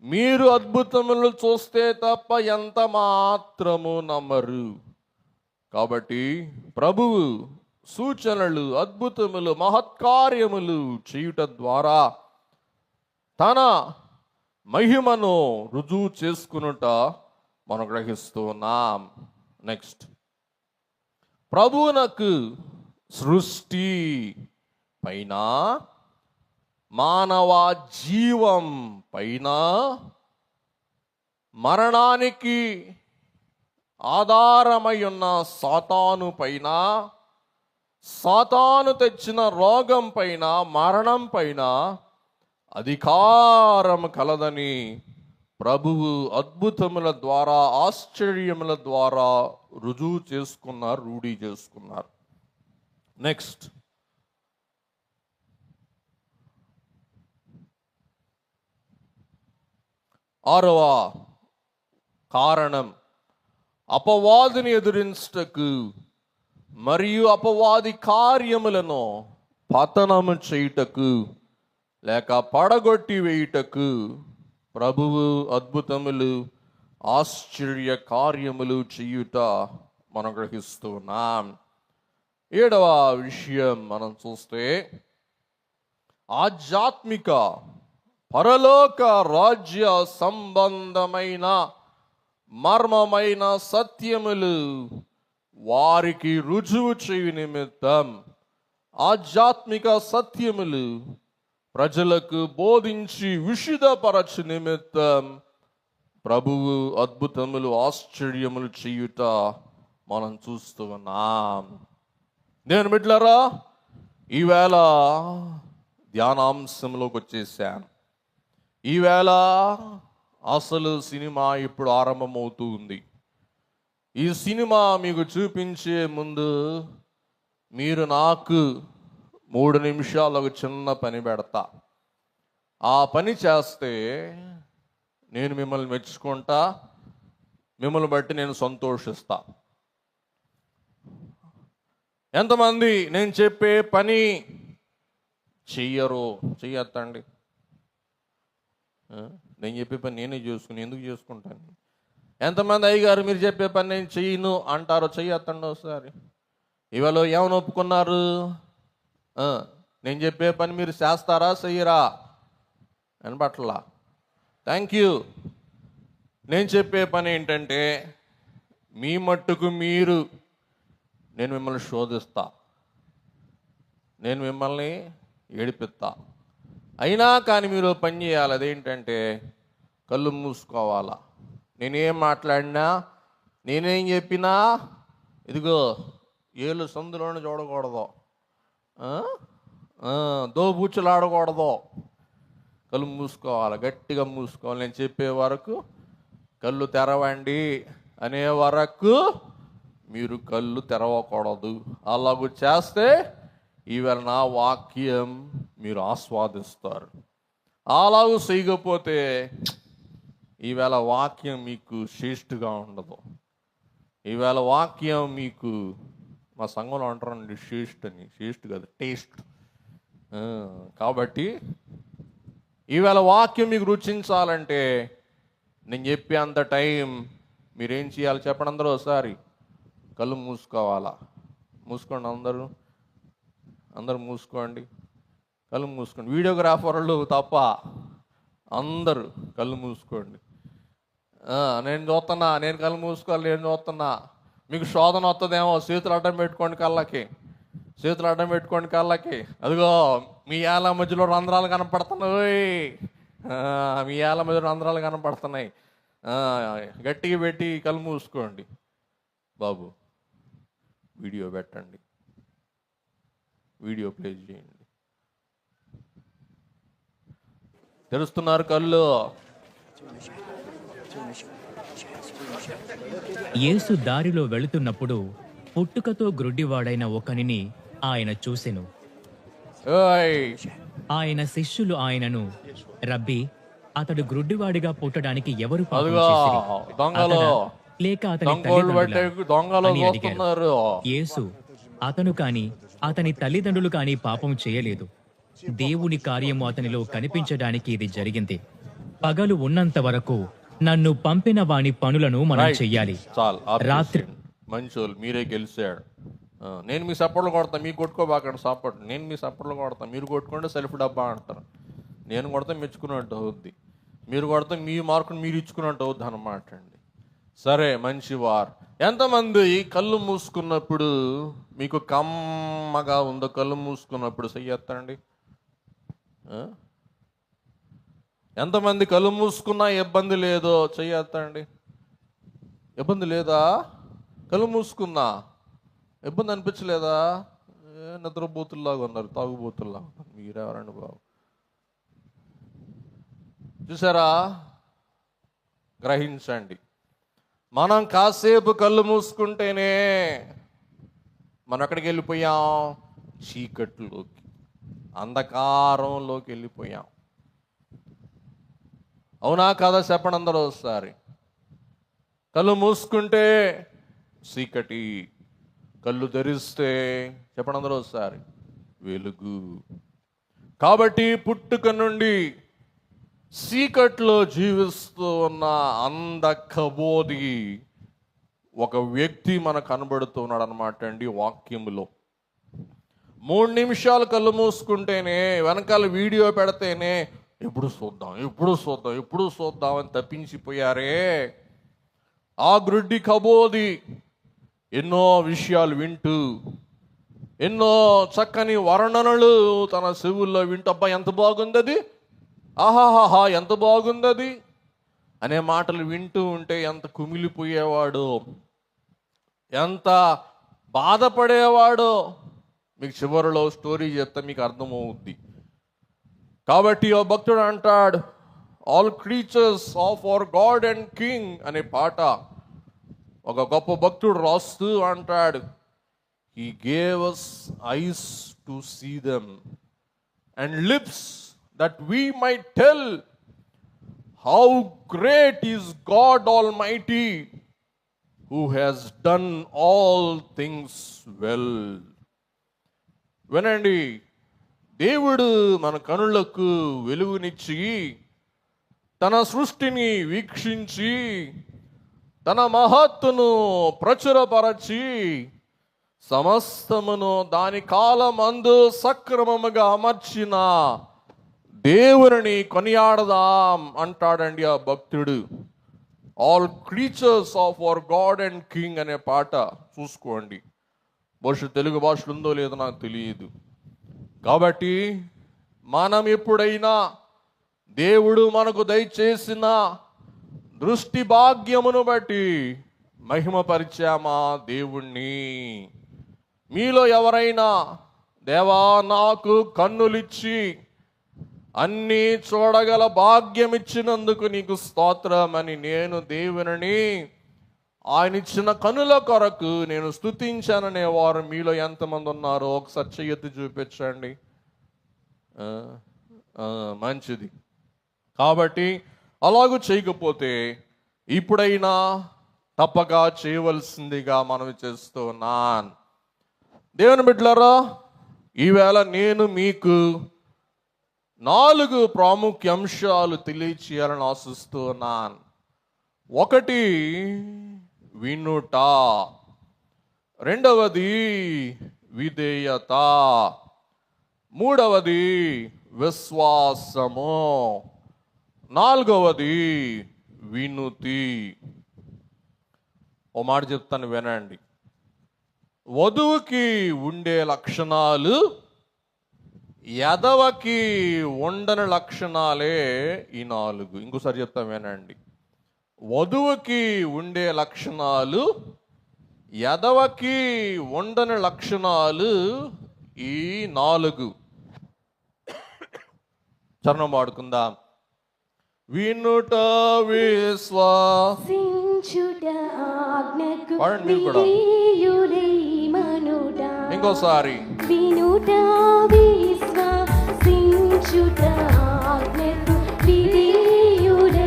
[SPEAKER 1] మీరు అద్భుతములు చూస్తే తప్ప ఎంత మాత్రము నమ్మరు. కాబట్టి ప్రభువు సూచనలు, అద్భుతములు, మహత్కార్యములు చేయుట ద్వారా తన మహిమను రుజువు చేసుకునుట మనం గ్రహిస్తూ ఉన్నాం. నెక్స్ట్, ప్రభువునకు సృష్టి పైన, మానవ జీవం పైన, మరణానికి ఆధారమై ఉన్న సాతాను పైన, సాతాను తెచ్చిన రోగం పైన, మరణం పైన అధికారం కలదని ప్రభువు అద్భుతముల ద్వారా, ఆశ్చర్యముల ద్వారా రుజువు చేసుకున్నారు, రూఢి చేసుకున్నారు. నెక్స్ట్, ఆరవ కారణం, అపవాదిని ఎదురించుటకు మరియు అపవాది కార్యములను పతనము చేయుటకు లేక పడగొట్టి వేయుటకు ప్రభువు అద్భుతములు ఆశ్చర్య కార్యములు చేయుట మనం గ్రహిస్తున్నాం. ఏడవ విషయం మనం చూస్తే ఆధ్యాత్మిక పరలోక రాజ్య సంబంధమైన మర్మమైన సత్యములు వారికి రుజువు చేయు నిమిత్తం, ఆధ్యాత్మిక సత్యములు ప్రజలకు బోధించి విశుద్ధపరచు నిమిత్తం ప్రభువు అద్భుతములు ఆశ్చర్యములు చేయుట మనం చూస్తూ ఉన్నాం. నేను బిడ్డలారా, ఈవేళ ధ్యానాంశంలోకి వచ్చేసాను. ఈవేళ అసలు సినిమా ఇప్పుడు ఆరంభమవుతూ ఉంది. ఈ సినిమా మీకు చూపించే ముందు మీరు నాకు 3 నిమిషాలు ఒక చిన్న పని పెడతా. ఆ పని చేస్తే నేను మిమ్మల్ని మెచ్చుకుంటా, మిమ్మల్ని బట్టి నేను సంతోషిస్తా. ఎంతమంది నేను చెప్పే పని చెయ్యరు? చెయ్యొద్దండి. నేను చెప్పే పని నేనే చేసుకుని ఎందుకు చేసుకుంటాను? ఎంతమంది అయ్యగారు మీరు చెప్పే పని నేను చెయ్యను అంటారో? చెయ్యొద్దండి ఒకసారి. ఇవాళ ఏమని ఒప్పుకున్నారు? నేను చెప్పే పని మీరు చేస్తారా చెయ్యరా? వినపట్లా. Thank you. నేను చెప్పే పని ఏంటంటే, మీ మట్టుకు మీరు నేను మిమ్మల్ని శోధిస్తా, నేను మిమ్మల్ని ఏడిపిస్తా, అయినా కానీ మీరు పని చేయాలి. అదేంటంటే కళ్ళు మూసుకోవాలా. నేనేం మాట్లాడినా, నేనేం చెప్పినా ఇదిగో ఏళ్ళు సందులోనే చూడకూడదు, దోబూచులాడకూడదు. కళ్ళు మూసుకోవాలి, గట్టిగా మూసుకోవాలి. నేను చెప్పే వరకు కళ్ళు తెరవండి అనే వరకు మీరు కళ్ళు తెరవకూడదు. అలాగూ చేస్తే ఈవేళ నా వాక్యం మీరు ఆస్వాదిస్తారు. అలాగూ చేయకపోతే ఈవేళ వాక్యం మీకు శ్రేష్ఠగా ఉండదు. ఈవేళ వాక్యం మీకు, మా సంఘంలో అంటారండి శ్రేష్ఠ అని, శ్రేష్ఠ కాదు టేస్ట్. కాబట్టి ఈవేళ వాక్యం మీకు రుచించాలంటే నేను చెప్పే అంత టైం మీరేం చేయాలి చెప్పండి. అందరూ ఒకసారి కళ్ళు మూసుకోవాలా. మూసుకోండి, అందరూ మూసుకోండి, కళ్ళు మూసుకోండి. వీడియోగ్రాఫర్లు తప్ప అందరూ కళ్ళు మూసుకోండి. నేను చూస్తున్నా, నేను కళ్ళు మూసుకోవాలి, నేను చూస్తున్నా. మీకు శోధన వస్తుందేమో, చేతులు అడ్డం పెట్టుకోండి కళ్ళకి. అదిగో మీ ఏళ్ళ మధ్యలో రంధ్రాలు కనపడుతున్నాయి, గట్టిగా పెట్టి కళ్ళు మూసుకోండి. బాబు వీడియో పెట్టండి, వీడియో ప్లే చేయండి. తెరుస్తున్నారు కళ్ళు.
[SPEAKER 2] యేసు దారిలో వెళుతున్నప్పుడు పుట్టుకతో గ్రుడ్డివాడైన ఒకనిని ఆయన చూసెను. ఆయన శిష్యులు ఆయనను, రబ్బీ, అతడు గ్రుడ్డివాడిగా పుట్టడానికి ఎవరు పాపం చేసిరి? అతడా లేక అతని తల్లిదండ్రులా అని అడిగారు. యేసు, అతను కాని అతని తల్లిదండ్రులు కాని పాపం చేయలేదు. దేవుని కార్యము అతనిలో కనిపించడానికి ఇది జరిగింది. పగలు ఉన్నంత వరకు నన్ను పంపిన వాని పనులను మనం చెయ్యాలి. రాత్రి
[SPEAKER 1] మంచోళ్ళు మీరే గెలిచాడు. నేను మీ సపోర్ట్లు కొడతా, మీకు కొట్టుకోబాకండి సపోర్ట్. నేను మీ సపోర్ట్లు కొడతా, మీరు కొట్టుకుంటే సెల్ఫ్ డబ్బా అంటారు. నేను కొడితే మెచ్చుకున్నట్టు అవుద్ది, మీరు కొడితే మీ మార్కును మీరు ఇచ్చుకున్నట్టు అవుద్ది అన్నమాట అండి. సరే, మంచివారు. ఎంతమంది కళ్ళు మూసుకున్నప్పుడు మీకు కమ్మగా ఉందో? కళ్ళు మూసుకున్నప్పుడు చెయ్యొత్తండి. ఎంతమంది కళ్ళు మూసుకున్నా ఇబ్బంది లేదో చెయ్యొత్తండి. ఇబ్బంది లేదా? కళ్ళు మూసుకున్నా ఇబ్బంది అనిపించలేదా? నిద్రబోతుల్లాగా ఉన్నారు, తాగుబోతుల్లాగా ఉన్నారు. మీరెవరండి బాబు? చూసారా? గ్రహించండి. మనం కాసేపు కళ్ళు మూసుకుంటేనే మనం ఎక్కడికి వెళ్ళిపోయాం? చీకట్లోకి, అంధకారంలోకి వెళ్ళిపోయాం. అవునా కాదా చెప్పండి అందరూ ఒకసారి. కళ్ళు మూసుకుంటే చీకటి, కళ్ళు తెరిస్తే చెప్పండి అందరూ ఒకసారి వెలుగు. కాబట్టి పుట్టుక నుండి చీకట్లో జీవిస్తూ ఉన్న అంధకబోధి ఒక వ్యక్తి మనకు కనబడుతున్నాడు అనమాట అండి వాక్యములో. 3 నిమిషాలు కళ్ళు మూసుకుంటేనే, వెనకాల వీడియో పెడితేనే ఎప్పుడు చూద్దాం అని తప్పించిపోయారే. ఆ గ్రుడ్డి కబోది ఎన్నో విషయాలు వింటూ, ఎన్నో చక్కని వర్ణనలు తన చెవుల్లో వింటూ, అబ్బా ఎంత బాగుంది అది, ఆహాహాహా ఎంత బాగుంది అది అనే మాటలు వింటూ ఉంటే ఎంత కుమిలిపోయేవాడు, ఎంత బాధపడేవాడో మీకు చివరిలో స్టోరీ చెప్తే మీకు అర్థమవుద్ది. కాబట్టి ఆ భక్తుడు అంటాడు, all creatures of our God and king అనే పాట ఒక గొప్ప భక్తుడు రాస్తూ అంటాడు, he gave us eyes to see them and lips that we might tell how great is God Almighty who has done all things well. వినండి, దేవుడు మన కనులకు వెలుగునిచ్చి, తన సృష్టిని వీక్షించి, తన మహత్తును ప్రచురపరచి, సమస్తమును దాని కాలమందు సక్రమముగా అమర్చిన దేవుని కొనియాడదాం అంటాడండి ఆ భక్తుడు. All creatures of our God and king అనే పాట చూసుకోండి. బహుశా తెలుగు భాషలో ఉందో లేదో నాకు తెలియదు. కాబట్టి మనం ఎప్పుడైనా దేవుడు మనకు దయచేసిన దృష్టి భాగ్యమును బట్టి మహిమపరిచామా దేవుణ్ణి? మీలో ఎవరైనా దేవా నాకు కన్నులిచ్చి అన్నీ చూడగల భాగ్యం ఇచ్చినందుకు నీకు స్తోత్రమని నేను దేవుని ఆయన ఇచ్చిన కనుల కొరకు నేను స్తుతించాననే వారు మీలో ఎంతమంది ఉన్నారో ఒకసారి చెయ్యెత్తి చూపించండి. మంచిది. కాబట్టి అలాగూ చేయకపోతే ఇప్పుడైనా తప్పక చేయవలసిందిగా మనం చేస్తున్నాను. దేవుని బిడ్డలారా, ఈవేళ నేను మీకు 4 ప్రాముఖ్య అంశాలు తెలియచేయాలని ఆశిస్తున్నాను. 1, వినుట. 2వది విధేయత. 3వది విశ్వాసము. 4వది వినుతి. ఓ మాట చెప్తాను వినండి. వధువుకి ఉండే లక్షణాలు ఎదవకి ఉండని లక్షణాలే ఈ 4. ఇంకోసారి చెప్తాను వినండి. వధువుకి ఉండే లక్షణాలు ఎదవకి ఉండని లక్షణాలు ఈ 4. చరణం పాడుకుందాం. వినుట
[SPEAKER 3] విశ్వాసించుట ఆజ్ఞకు విధేయుడైమనుట.
[SPEAKER 1] ఇంకోసారి.
[SPEAKER 3] వినుట విశ్వాసించుట ఆజ్ఞకు విధేయుడైమనుట.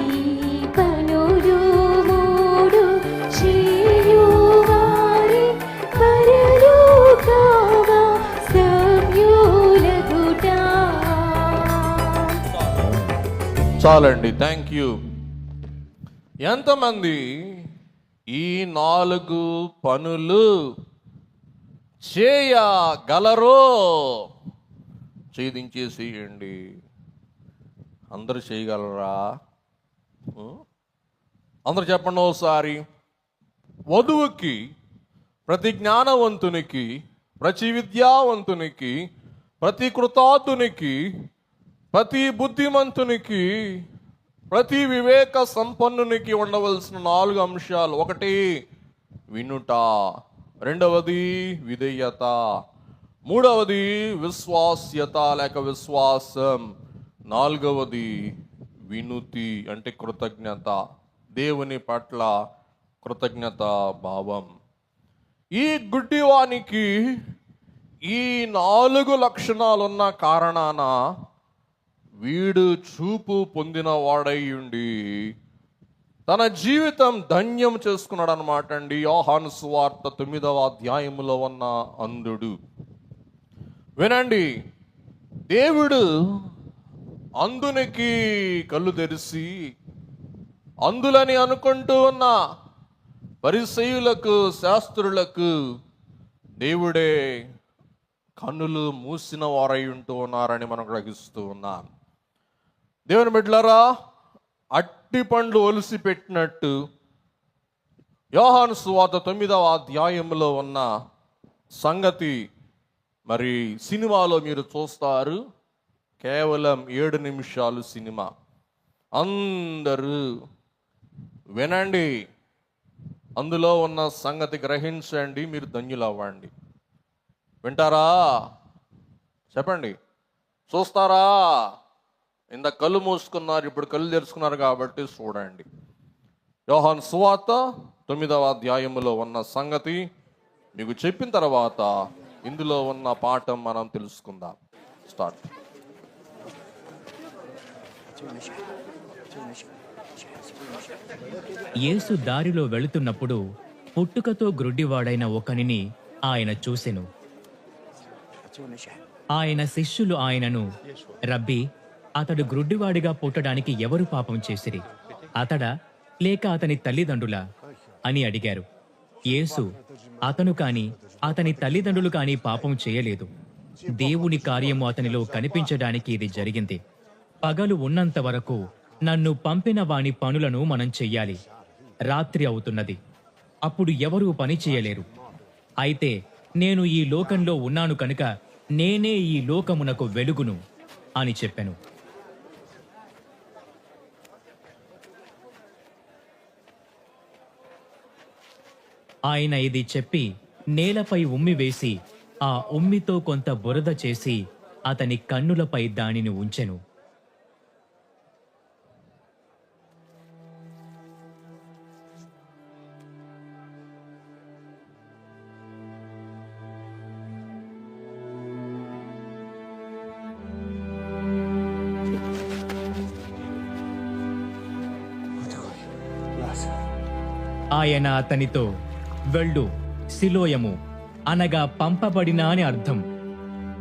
[SPEAKER 3] ఈ పనులు 3 చేయువారి పరలోకమ సభ్యులగుట.
[SPEAKER 1] చాలండి, థ్యాంక్ యూ. ఎంతమంది ఈ 4 పనులు చేయగలరో ఛేదించేసేయండి. అందరూ చేయగలరా? అందరూ చెప్పండి ఒకసారి. వధువుకి, ప్రతి జ్ఞానవంతునికి, ప్రతి విద్యావంతునికి, ప్రతి కృతార్థునికి, ప్రతి బుద్ధిమంతునికి, ప్రతి వివేక సంపన్నునికి ఉండవలసిన 4 అంశాలు. 1 వినుట. 2వది విధేయత. 3వది విశ్వాస్యత లేక విశ్వాసం. 4వది వినుతి అంటే కృతజ్ఞత, దేవుని పట్ల కృతజ్ఞత భావం. ఈ గుడ్డివానికి ఈ 4 లక్షణాలున్న కారణాన వీడు చూపు పొందిన వాడై ఉండి తన జీవితం ధన్యం చేసుకున్నాడు అనమాట అండి. యోహాను సువార్త 9వ అధ్యాయములో ఉన్న అంధుడు. వినండి, దేవుడు అంధునికి కళ్ళు తెరిచి అంధులని అనుకుంటూ ఉన్న పరిసయ్యులకు, శాస్త్రులకు దేవుడే కన్నులు మూసిన వారై ఉంటూ ఉన్నారని మనం గ్రహిస్తూ ఉన్నాం. దేవుని బిడ్డలారా, అట్టి పండ్లు ఒలిసి పెట్టినట్టు యోహాను సువార్త 9వ అధ్యాయంలో ఉన్న సంగతి మరి సినిమాలో మీరు చూస్తారు. కేవలం 7 నిమిషాలు సినిమా. అందరూ వినండి, అందులో ఉన్న సంగతి గ్రహించండి, మీరు ధన్యులవ్వండి. వింటారా? చెప్పండి. చూస్తారా? ఇంత కళ్ళు మూసుకున్నారు, ఇప్పుడు కళ్ళు తెరుచుకున్నారు కాబట్టి చూడండి. యోహాను సువార్త 9వ అధ్యాయములో ఉన్న సంగతి మీకు చెప్పిన తర్వాత ఇందులో ఉన్న పాఠం మనం తెలుసుకుందాం. స్టార్ట్.
[SPEAKER 2] యేసు దారిలో వెళుతున్నప్పుడు పుట్టుకతో గ్రుడ్డివాడైన ఒకనిని ఆయన చూసెను. ఆయన శిష్యులు ఆయనను, రబ్బీ, అతడు గ్రుడ్డివాడిగా పుట్టడానికి ఎవరు పాపం చేసిరి, అతడా లేక అతని తల్లిదండ్రులా అని అడిగారు. యేసు, అతను కాని అతని తల్లిదండ్రులు కాని పాపం చేయలేదు. దేవుని కార్యము అతనిలో కనిపించడానికి ఇది జరిగింది. పగలు ఉన్నంత వరకు నన్ను పంపిన వాని పనులను మనం చెయ్యాలి. రాత్రి అవుతున్నది, అప్పుడు ఎవరూ పని చేయలేరు. అయితే నేను ఈ లోకంలో ఉన్నాను కనుక నేనే ఈ లోకమునకు వెలుగును అని చెప్పెను. ఆయన ఇది చెప్పి నేలపై ఉమ్మి వేసి ఆ ఉమ్మితో కొంత బురద చేసి అతని కన్నులపై దానిని ఉంచెను. ఆయన అతనితో, వెళ్ళు, సిలోయము అనగా పంపబడిన అని అర్థం,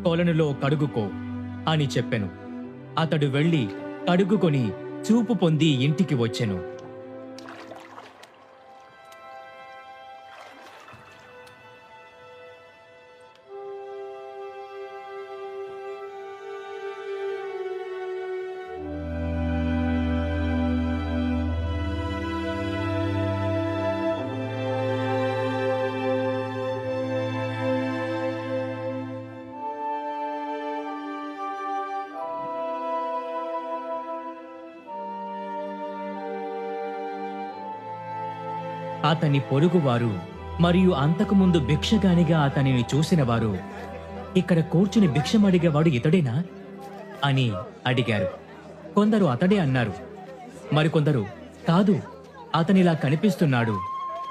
[SPEAKER 2] కొలనులో కడుగుకో అని చెప్పెను. అతడు వెళ్ళి కడుగుకొని చూపు పొంది ఇంటికి వచ్చెను. అతని పొరుగువారు మరియు అంతకుముందు భిక్షగానిగా అతనిని చూసిన వారు, ఇక్కడ కూర్చుని భిక్షమడిగేవాడు ఇతడేనా అని అడిగారు. కొందరు అతడే అన్నారు, మరికొందరు కాదు, అతనిలా కనిపిస్తున్నాడు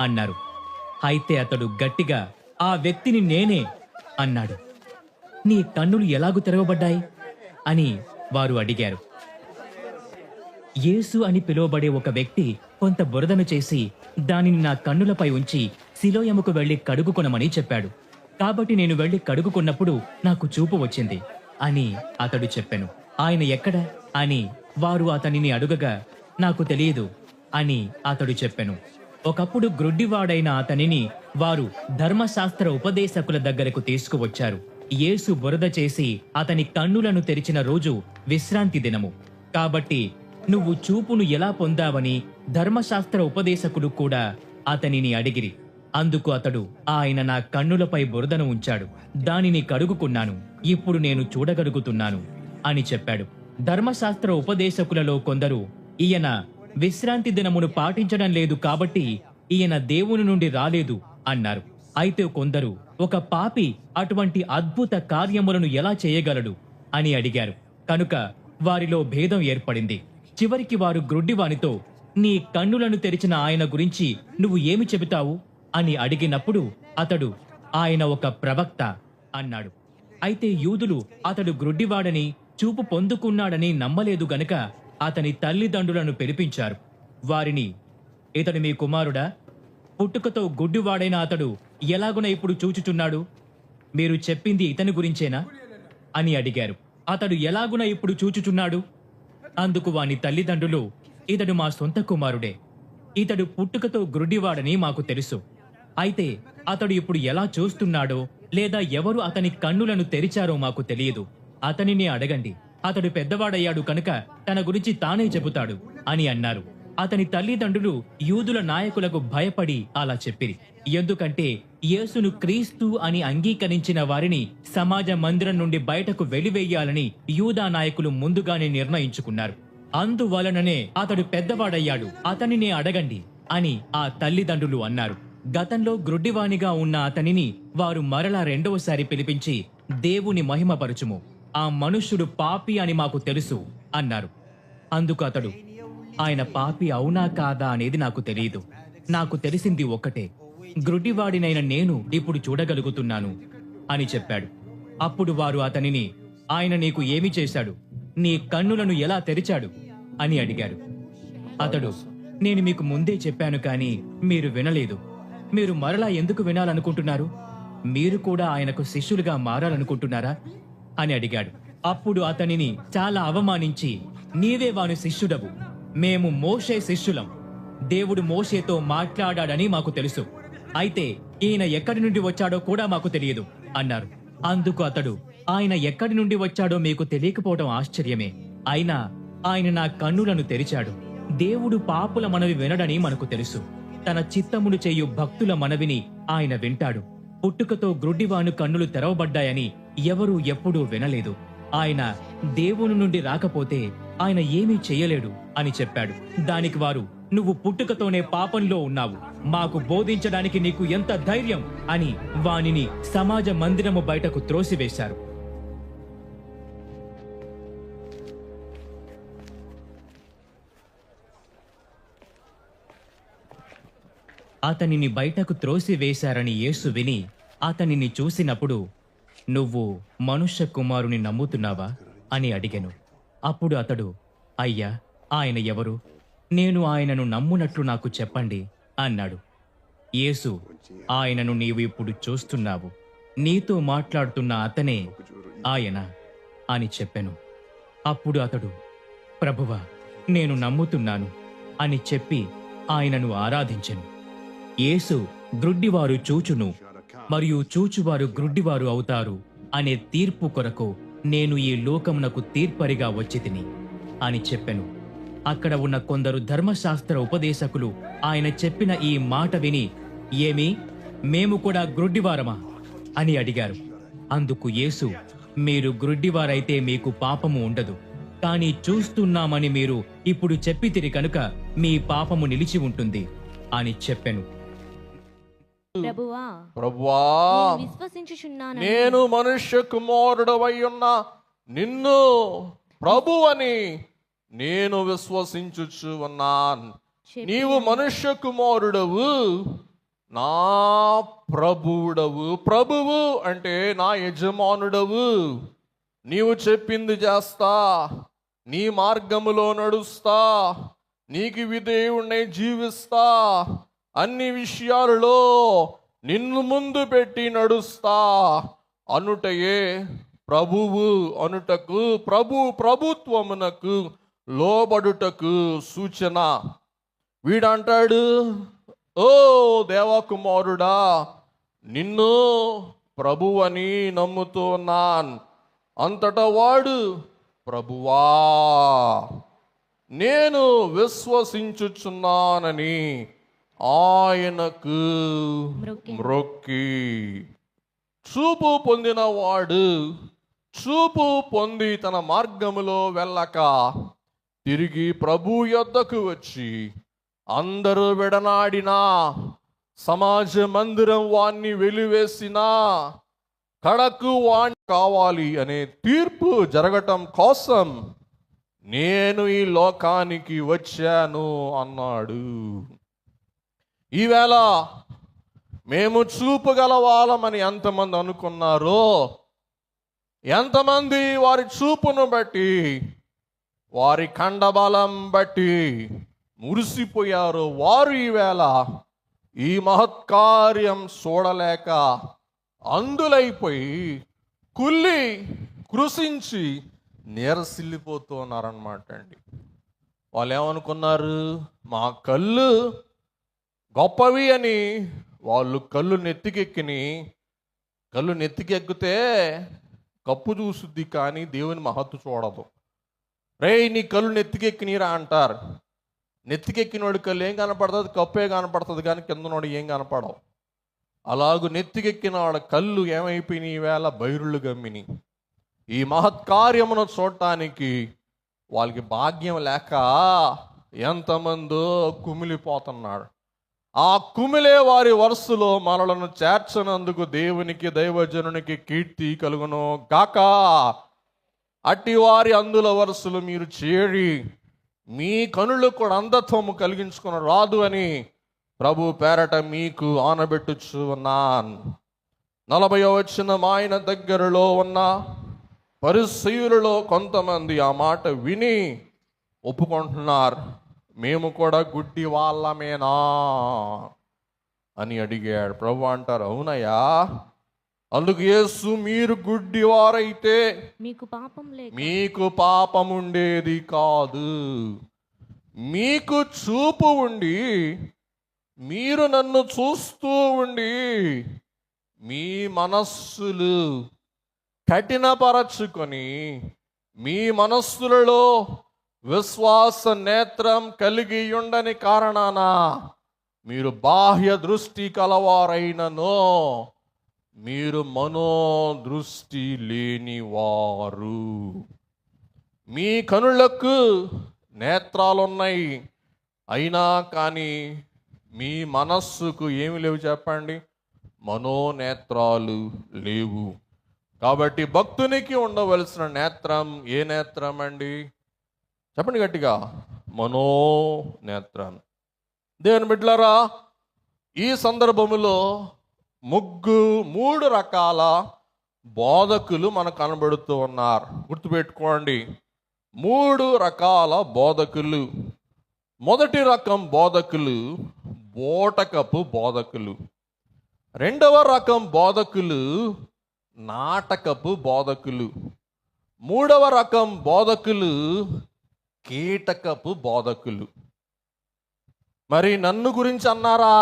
[SPEAKER 2] అన్నారు. అయితే అతడు గట్టిగా, ఆ వ్యక్తిని నేనే అన్నాడు. నీ కన్నులు ఎలాగు తెరవబడ్డాయి అని వారు అడిగారు. యేసు అని పిలువబడే ఒక వ్యక్తి కొంత బురదను చేసి దానిని నా కన్నులపై ఉంచి సిలోయముకు వెళ్లి కడుగుకొనమని చెప్పాడు. కాబట్టి నేను వెళ్లి కడుగుకున్నప్పుడు నాకు చూపు వచ్చింది అని అతడు చెప్పెను. ఆయన ఎక్కడ అని వారు అతనిని అడుగగా, నాకు తెలియదు అని అతడు చెప్పెను. ఒకప్పుడు గ్రుడ్డివాడైన అతనిని వారు ధర్మశాస్త్ర ఉపదేశకుల దగ్గరకు తీసుకువచ్చారు. యేసు బురద చేసి అతని కన్నులను తెరిచిన రోజు విశ్రాంతి దినము కాబట్టి నువ్వు చూపును ఎలా పొందావని ధర్మశాస్త్ర ఉపదేశకులు కూడా అతనిని అడిగిరి. అందుకు అతడు, ఆయన నా కన్నులపై బురదను ఉంచాడు, దానిని కడుగుకున్నాను, ఇప్పుడు నేను చూడగలుగుతున్నాను అని చెప్పాడు. ధర్మశాస్త్ర ఉపదేశకులలో కొందరు, ఈయన విశ్రాంతి దినమును పాటించడం లేదు కాబట్టి ఈయన దేవుని నుండి రాలేదు అన్నారు. అయితే కొందరు, ఒక పాపి అటువంటి అద్భుత కార్యములను ఎలా చేయగలడు అని అడిగారు. కనుక వారిలో భేదం ఏర్పడింది. చివరికి వారు గ్రుడ్డివానితో, నీ కన్నులను తెరిచిన ఆయన గురించి నువ్వు ఏమి చెబుతావు అని అడిగినప్పుడు అతడు, ఆయన ఒక ప్రవక్త అన్నాడు. అయితే యూదులు అతడు గ్రుడ్డివాడని చూపు పొందుకున్నాడని నమ్మలేదు గనుక అతని తల్లిదండ్రులను పిలిపించారు. వారిని, ఇతడు మీ కుమారుడా? పుట్టుకతో గుడ్డివాడైన అతడు ఎలాగున ఇప్పుడు చూచుచున్నాడు? మీరు చెప్పింది ఇతని గురించేనా అని అడిగారు. అతడు ఎలాగున ఇప్పుడు చూచుచున్నాడు? అందుకు వాని తల్లిదండ్రులు, ఇతడు మా సొంత కుమారుడే, ఇతడు పుట్టుకతో గ్రుడ్డివాడని మాకు తెలుసు. అయితే అతడు ఇప్పుడు ఎలా చూస్తున్నాడో లేదా ఎవరు అతని కన్నులను తెరిచారో మాకు తెలియదు. అతనిని అడగండి, అతడు పెద్దవాడయ్యాడు కనుక తన గురించి తానే చెబుతాడు అని అన్నారు. అతని తల్లిదండ్రులు యూదుల నాయకులకు భయపడి అలా చెప్పిరి. ఎందుకంటే యేసును క్రీస్తు అని అంగీకరించిన వారిని సమాజ మందిరం నుండి బయటకు వెలివేయాలని యూదా నాయకులు ముందుగానే నిర్ణయించుకున్నారు. అందువలననే అతడు పెద్దవాడయ్యాడు, అతనినే అడగండి అని ఆ తల్లిదండ్రులు అన్నారు. గతంలో గ్రుడ్డివానిగా ఉన్న అతనిని వారు మరలా రెండవసారి పిలిపించి, దేవుని మహిమపరచుము, ఆ మనుష్యుడు పాపి అని మాకు తెలుసు అన్నారు. అందుకు అతడు, ఆయన పాపి అవునా కాదా అనేది నాకు తెలియదు. నాకు తెలిసింది ఒక్కటే, గ్రుడ్డివాడినైన నేను ఇప్పుడు చూడగలుగుతున్నాను అని చెప్పాడు. అప్పుడు వారు అతనిని, ఆయన నీకు ఏమి చేశాడు? నీ కన్నులను ఎలా తెరిచాడు అని అడిగారు. అతడు, నేను మీకు ముందే చెప్పాను కానీ మీరు వినలేదు. మీరు మరలా ఎందుకు వినాలనుకుంటున్నారు? మీరు కూడా ఆయనకు శిష్యులుగా మారాలనుకుంటున్నారా అని అడిగాడు. అప్పుడు అతనిని చాలా అవమానించి, నీవే వాని శిష్యుడవు, మేము మోషే శిష్యులం, దేవుడు మోషేతో మాట్లాడాడని మాకు తెలుసు, అయితే ఈయన ఎక్కడి నుండి వచ్చాడో కూడా మాకు తెలియదు అన్నారు. అందుకు అతడు, ఆయన ఎక్కడి నుండి వచ్చాడో మీకు తెలియకపోవడం ఆశ్చర్యమే, అయినా ఆయన నా కన్నులను తెరిచాడు. దేవుడు పాపుల మనవి వినడని మనకు తెలుసు, తన చిత్తమును చేయు భక్తుల మనవిని ఆయన వింటాడు. పుట్టుకతో గ్రుడ్డివాని కన్నులు తెరవబడ్డాయని ఎవరూ ఎప్పుడూ వినలేదు. ఆయన దేవుని నుండి రాకపోతే ఆయన ఏమీ చెయ్యలేడు అని చెప్పాడు. దానికి వారు, నువ్వు పుట్టుకతోనే పాపంలో ఉన్నావు, మాకు బోధించడానికి నీకు ఎంత ధైర్యం అని వానిని సమాజ మందిరము బయటకు త్రోసివేశారు. అతనిని బయటకు త్రోసివేశారని యేసు విని అతనిని చూసినప్పుడు, నువ్వు మనుష్య కుమారుని నమ్ముతున్నావా అని అడిగెను. అప్పుడు అతడు, అయ్యా, ఆయన ఎవరు? నేను ఆయనను నమ్మునట్లు నాకు చెప్పండి అన్నాడు. యేసు, ఆయనను నీవు ఇప్పుడు చూస్తున్నావు, నీతో మాట్లాడుతున్న అతనే ఆయన అని చెప్పెను. అప్పుడు అతడు, ప్రభువా, నేను నమ్ముతున్నాను అని చెప్పి ఆయనను ఆరాధించెను. యేసు గ్రుడ్డివారు చూచును మరియు చూచువారు గ్రుడ్డివారు అవుతారు అనే తీర్పు కొరకు నేను ఈ లోకమునకు తీర్పరిగా వచ్చితిని అని చెప్పెను. అక్కడ ఉన్న కొందరు ధర్మశాస్త్ర ఉపదేశకులు ఆయన చెప్పిన ఈ మాట విని, ఏమి, మేము కూడా గ్రుడ్డివారమా అని అడిగారు. అందుకు యేసు, మీరు గ్రుడ్డివారైతే మీకు పాపము ఉండదు, కానీ చూస్తున్నామని మీరు ఇప్పుడు చెప్పితిరి కనుక మీ పాపము నిలిచి ఉంటుంది అని చెప్పెను.
[SPEAKER 3] ప్రభువా,
[SPEAKER 1] ప్రభువా,
[SPEAKER 3] నేను విశ్వసించుచున్నాను.
[SPEAKER 1] నేను మనుష్య కుమారుడవై ఉన్న నిన్ను ప్రభువని నేను విశ్వసించుచు ఉన్నాను. నీవు మనుష్య కుమారుడవు, నా ప్రభువుడవు. ప్రభువు అంటే నా యజమానుడవు. నీవు చెప్పింది చేస్తా, నీ మార్గములో నడుస్తా, నీకు విధేయుణ్ణి జీవిస్తా, అన్ని విషయాలలో నిన్ను ముందు పెట్టి నడుస్తా అనుటయే ప్రభువు అనుటకు, ప్రభుత్వమునకు లోబడుటకు సూచన. వీడంటాడు, ఓ దేవకుమారుడా, నిన్ను ప్రభువని నమ్ముతున్నాన్. అంతటా వాడు, ప్రభువా, నేను విశ్వసించుచున్నానని ఆయనకు మ్రొక్కి, చూపు పొందినవాడు చూపు పొంది తన మార్గములో వెళ్ళక తిరిగి ప్రభు యొద్దకు వచ్చి, అందరూ విడనాడినా, సమాజ మందిరం వాణ్ణి వెలివేసినా, కడకు వాణ్ణి కావాలి అనే తీర్పు జరగటం కోసం నేను ఈ లోకానికి వచ్చాను అన్నాడు. ఈవేళ మేము చూపుగల వాళ్ళమని ఎంతమంది అనుకున్నారో, ఎంతమంది వారి చూపును బట్టి, వారి కండబలం బట్టి మురిసిపోయారో, వారు ఈవేళ ఈ మహత్కార్యం చూడలేక అందులైపోయి కుళ్ళి కృషించి నీరసిల్లిపోతున్నారన్నమాట అండి. వాళ్ళు ఏమనుకున్నారు, మా కళ్ళు గొప్పవి అని వాళ్ళు కళ్ళు నెత్తికెక్కితే కప్పు చూసుద్ది కానీ దేవుని మహత్తు చూడదు. రేయ్, నీ కళ్ళు నెత్తికెక్కినీరా అంటారు. నెత్తికెక్కినోడి కళ్ళు ఏం కనపడుతుంది? కప్పే కనపడుతుంది కానీ కిందనోడు ఏం కనపడవు. అలాగూ నెత్తికెక్కిన వాళ్ళ కళ్ళు ఏమైపోయినాయి? ఈవేళ బైరుళ్ళు గమ్మిని. ఈ మహత్కార్యమును చూడటానికి వాళ్ళకి భాగ్యం లేక ఎంతమందో కుమిలిపోతున్నాడు. ఆ కుమిలే వారి వరుసలో మనలను చేర్చనందుకు దేవునికి, దైవజనునికి కీర్తి కలుగును గాక. అట్టి వారి అందుల వరుసలు మీరు చేరి మీ కనులు కూడా అంధత్వము కలిగించుకుని రాదు అని ప్రభు పేరట మీకు ఆనబెట్టుచు ఉన్నాను. 40వ వచనం, ఆయన దగ్గరలో ఉన్న పరిసయ్యులలో కొంతమంది ఆ మాట విని ఒప్పుకుంటున్నారు, మేము కూడా గుడ్డి వాళ్ళమేనా అని అడిగాడు. ప్రభు అంటారు, అవునయ్యా. అందుకు యేసు, మీరు గుడ్డి వారైతే మీకు పాపం ఉండేది కాదు. మీకు చూపు ఉండి మీరు నన్ను చూస్తూ ఉండి మీ మనస్సులు కఠినపరచుకొని మీ మనస్సులలో విశ్వాస నేత్రం కలిగి ఉండని కారణాన మీరు బాహ్య దృష్టి కలవారైనను మీరు మనోదృష్టి లేని వారు. మీ కనులకు నేత్రాలున్నాయి, అయినా కానీ మీ మనస్సుకు ఏమి లేవు చెప్పండి? మనోనేత్రాలు లేవు. కాబట్టి భక్తునికి ఉండవలసిన నేత్రం ఏ నేత్రం అండి? చెప్పండి గట్టిగా, మనోనేత్రం. దేవుని బిడ్డలారా, ఈ సందర్భములో మూడు రకాల బోధకులు మనకు కనబడుతూ ఉన్నారు. గుర్తుపెట్టుకోండి, 3 రకాల బోధకులు. మొదటి రకం బోధకులు బోటకపు బోధకులు. రెండవ రకం బోధకులు నాటకపు బోధకులు. మూడవ రకం బోధకులు కీటకపు బోధకులు. మరి నన్ను గురించి అన్నారా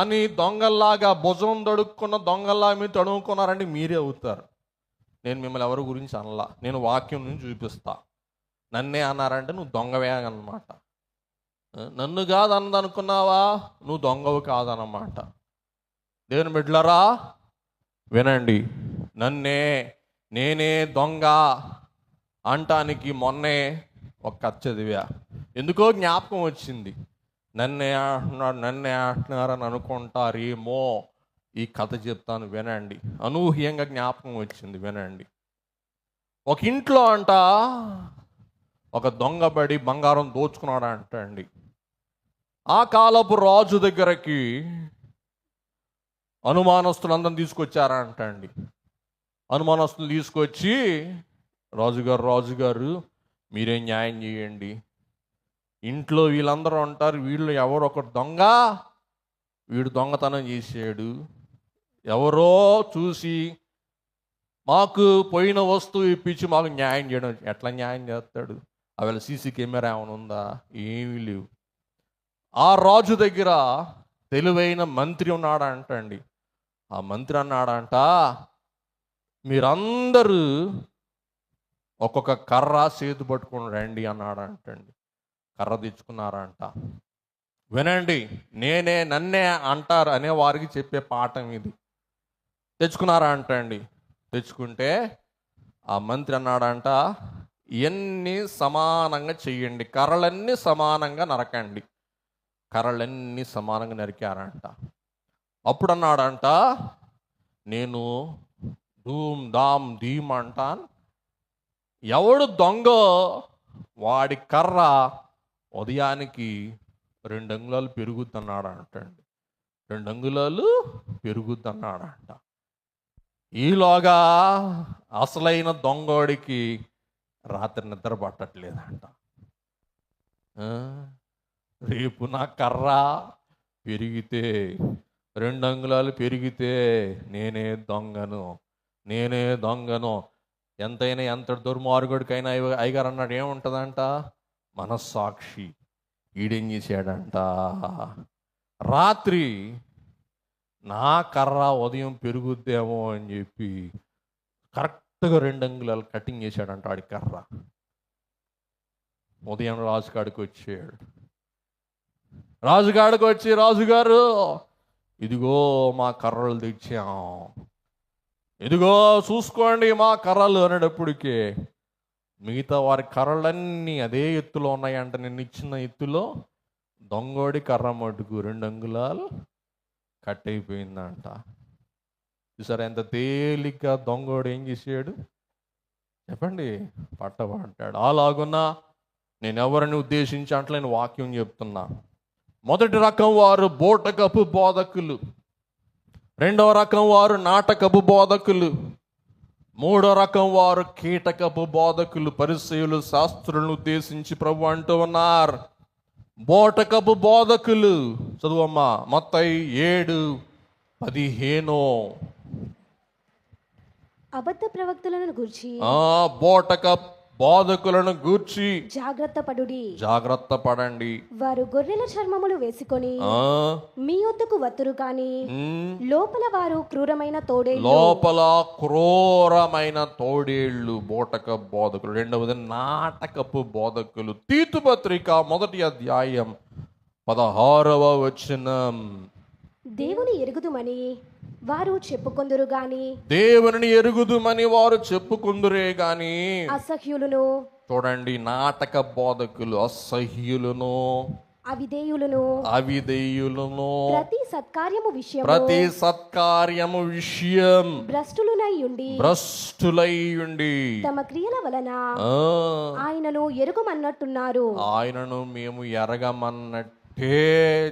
[SPEAKER 1] అని దొంగల్లాగా భుజం తడుక్కున్న దొంగల్లా మీరు తడుముకున్నారంటే మీరే అవుతారు. నేను మిమ్మల్ని ఎవరి గురించి అనలా, నేను వాక్యం నుంచి చూపిస్తా. నన్నే అన్నారంటే నువ్వు దొంగవే అన్నమాట. నన్ను కాదు అన్నదనుకున్నావా, నువ్వు దొంగవు కాదన్నమాట. దేవుని బిడ్డలారా వినండి, నేనే దొంగ అంటానికి మొన్నే ఒక కథ చదివా. ఎందుకో జ్ఞాపకం వచ్చింది. నన్నే అంటున్నారని అనుకుంటారేమో, ఈ కథ చెప్తాను వినండి. అనూహ్యంగా జ్ఞాపకం వచ్చింది, వినండి. ఒక ఇంట్లో ఒక దొంగబడి బంగారం దోచుకున్నాడు అండి. ఆ కాలపు రాజు దగ్గరకి అనుమానస్తులందరిని తీసుకొచ్చారంటండి. అనుమానస్తులు తీసుకొచ్చి, రాజుగారు మీరేం న్యాయం చేయండి, ఇంట్లో వీళ్ళందరూ ఉంటారు, వీళ్ళు ఎవరో ఒకరు దొంగ, వీడు దొంగతనం చేసాడు, ఎవరో చూసి మాకు పోయిన వస్తువు ఇప్పించి మాకు న్యాయం చేయడం. ఎట్లా న్యాయం చేస్తాడు? అవేళ సీసీ కెమెరా ఏమైనా ఉందా? ఏమీ లేవు. ఆ రాజు దగ్గర తెలివైన మంత్రి ఉన్నాడంటండి. ఆ మంత్రి అన్నాడంట, మీరందరూ ఒక్కొక్క కర్ర చేతి పట్టుకుని రండి అన్నాడంటండి. కర్ర తెచ్చుకున్నారంట. వినండి, నన్నే అంటారు అనే వారికి చెప్పే పాఠం ఇది. తెచ్చుకున్నారా అంటండి. తెచ్చుకుంటే ఆ మంత్రి అన్నాడంట, ఇవన్నీ సమానంగా చెయ్యండి, కర్రలన్నీ సమానంగా నరకండి. కర్రలన్నీ సమానంగా నరికారంట. అప్పుడు అన్నాడంట, నేను ధూమ్ ధామ్ ధీమ్ అంటాను, ఎవడు దొంగ వాడి కర్ర ఉదయానికి 2 అంగుళాలు పెరుగుద్దన్నాడు అంటండి. 2 అంగుళాలు పెరుగుద్దన్నాడంట. ఈలోగా అసలైన దొంగోడికి రాత్రి నిద్ర పట్టట్లేదంట. రేపు నా కర్ర పెరిగితే 2 అంగుళాలు పెరిగితే నేనే దొంగను. ఎంతైనా ఎంత దుర్మార్గుడికైనా అయ్యగారు అన్నాడు ఏముంటుందంట? మనస్సాక్షి. ఈడేం చేశాడంట, రాత్రి నా కర్ర ఉదయం పెరుగుద్దేమో అని చెప్పి కరెక్ట్గా 2 అంగుళాలు కటింగ్ చేశాడంట ఆడి కర్ర. ఉదయం రాజుగాడికి వచ్చాడు. రాజుగాడికి వచ్చి, రాజుగారు ఇదిగో మా కర్రలు తెచ్చాం, ఇదిగో చూసుకోండి మా కర్రలు అనేటప్పటికే మిగతా వారి కర్రలన్నీ అదే ఎత్తులో ఉన్నాయంట. నేను ఇచ్చిన ఎత్తులో దొంగోడి కర్ర మటుకు 2 అంగుళాలు కట్ అయిపోయిందంట. చూసారా ఎంత తేలిగ్గా దొంగోడు ఏం చేసాడు చెప్పండి? పట్టబడ్డాడు. అలాగున్నా నేను ఎవరిని ఉద్దేశించి అంటలేని వాక్యం చెప్తున్నా. మొదటి రకం వారు బోటకపు బోధకులు, రెండవ రకం వారు నాటకపు బోధకులు, మూడో రకం వారు కీటకపు బోధకులు. పరిసయ్యులు శాస్త్రులను ఉద్దేశించి ప్రభు అంటూ ఉన్నారు, బోటకపు బోధకులు. చదువమ్మా, మత్తయి 7:15.
[SPEAKER 3] అబద్ధ ప్రవక్తలను గూర్చి,
[SPEAKER 1] బోటక బోధకులను గూర్చి జాగ్రత్త పడండి.
[SPEAKER 3] వారు గొర్రెల చర్మములు వేసుకొని మీ వద్దకు వత్తురు కాని లోపల వారు క్రూరమైన తోడేళ్ళు. బోటక బోధకులు. రెండవది నాటకపు బోధకులు. తీతు పత్రిక 1వ అధ్యాయం 16వ వచనం. దేవుని ఎరుగుదుమని వారు చెప్పుకొందురు గాని
[SPEAKER 1] దేవుని ఎరుగుదుమని వారు చెప్పుకుందురే గాని
[SPEAKER 3] అసహ్యులను,
[SPEAKER 1] చూడండి, నాటక బోధకులు అసహ్యులను, అవిధేయులను,
[SPEAKER 3] ప్రతి సత్కార్యము
[SPEAKER 1] విషయం భ్రష్టులై ఉండి
[SPEAKER 3] తమ క్రియల వలన ఆయనను ఎరుగమన్నట్టున్నారు.
[SPEAKER 1] ఆయనను మేము ఎరగమన్నట్టే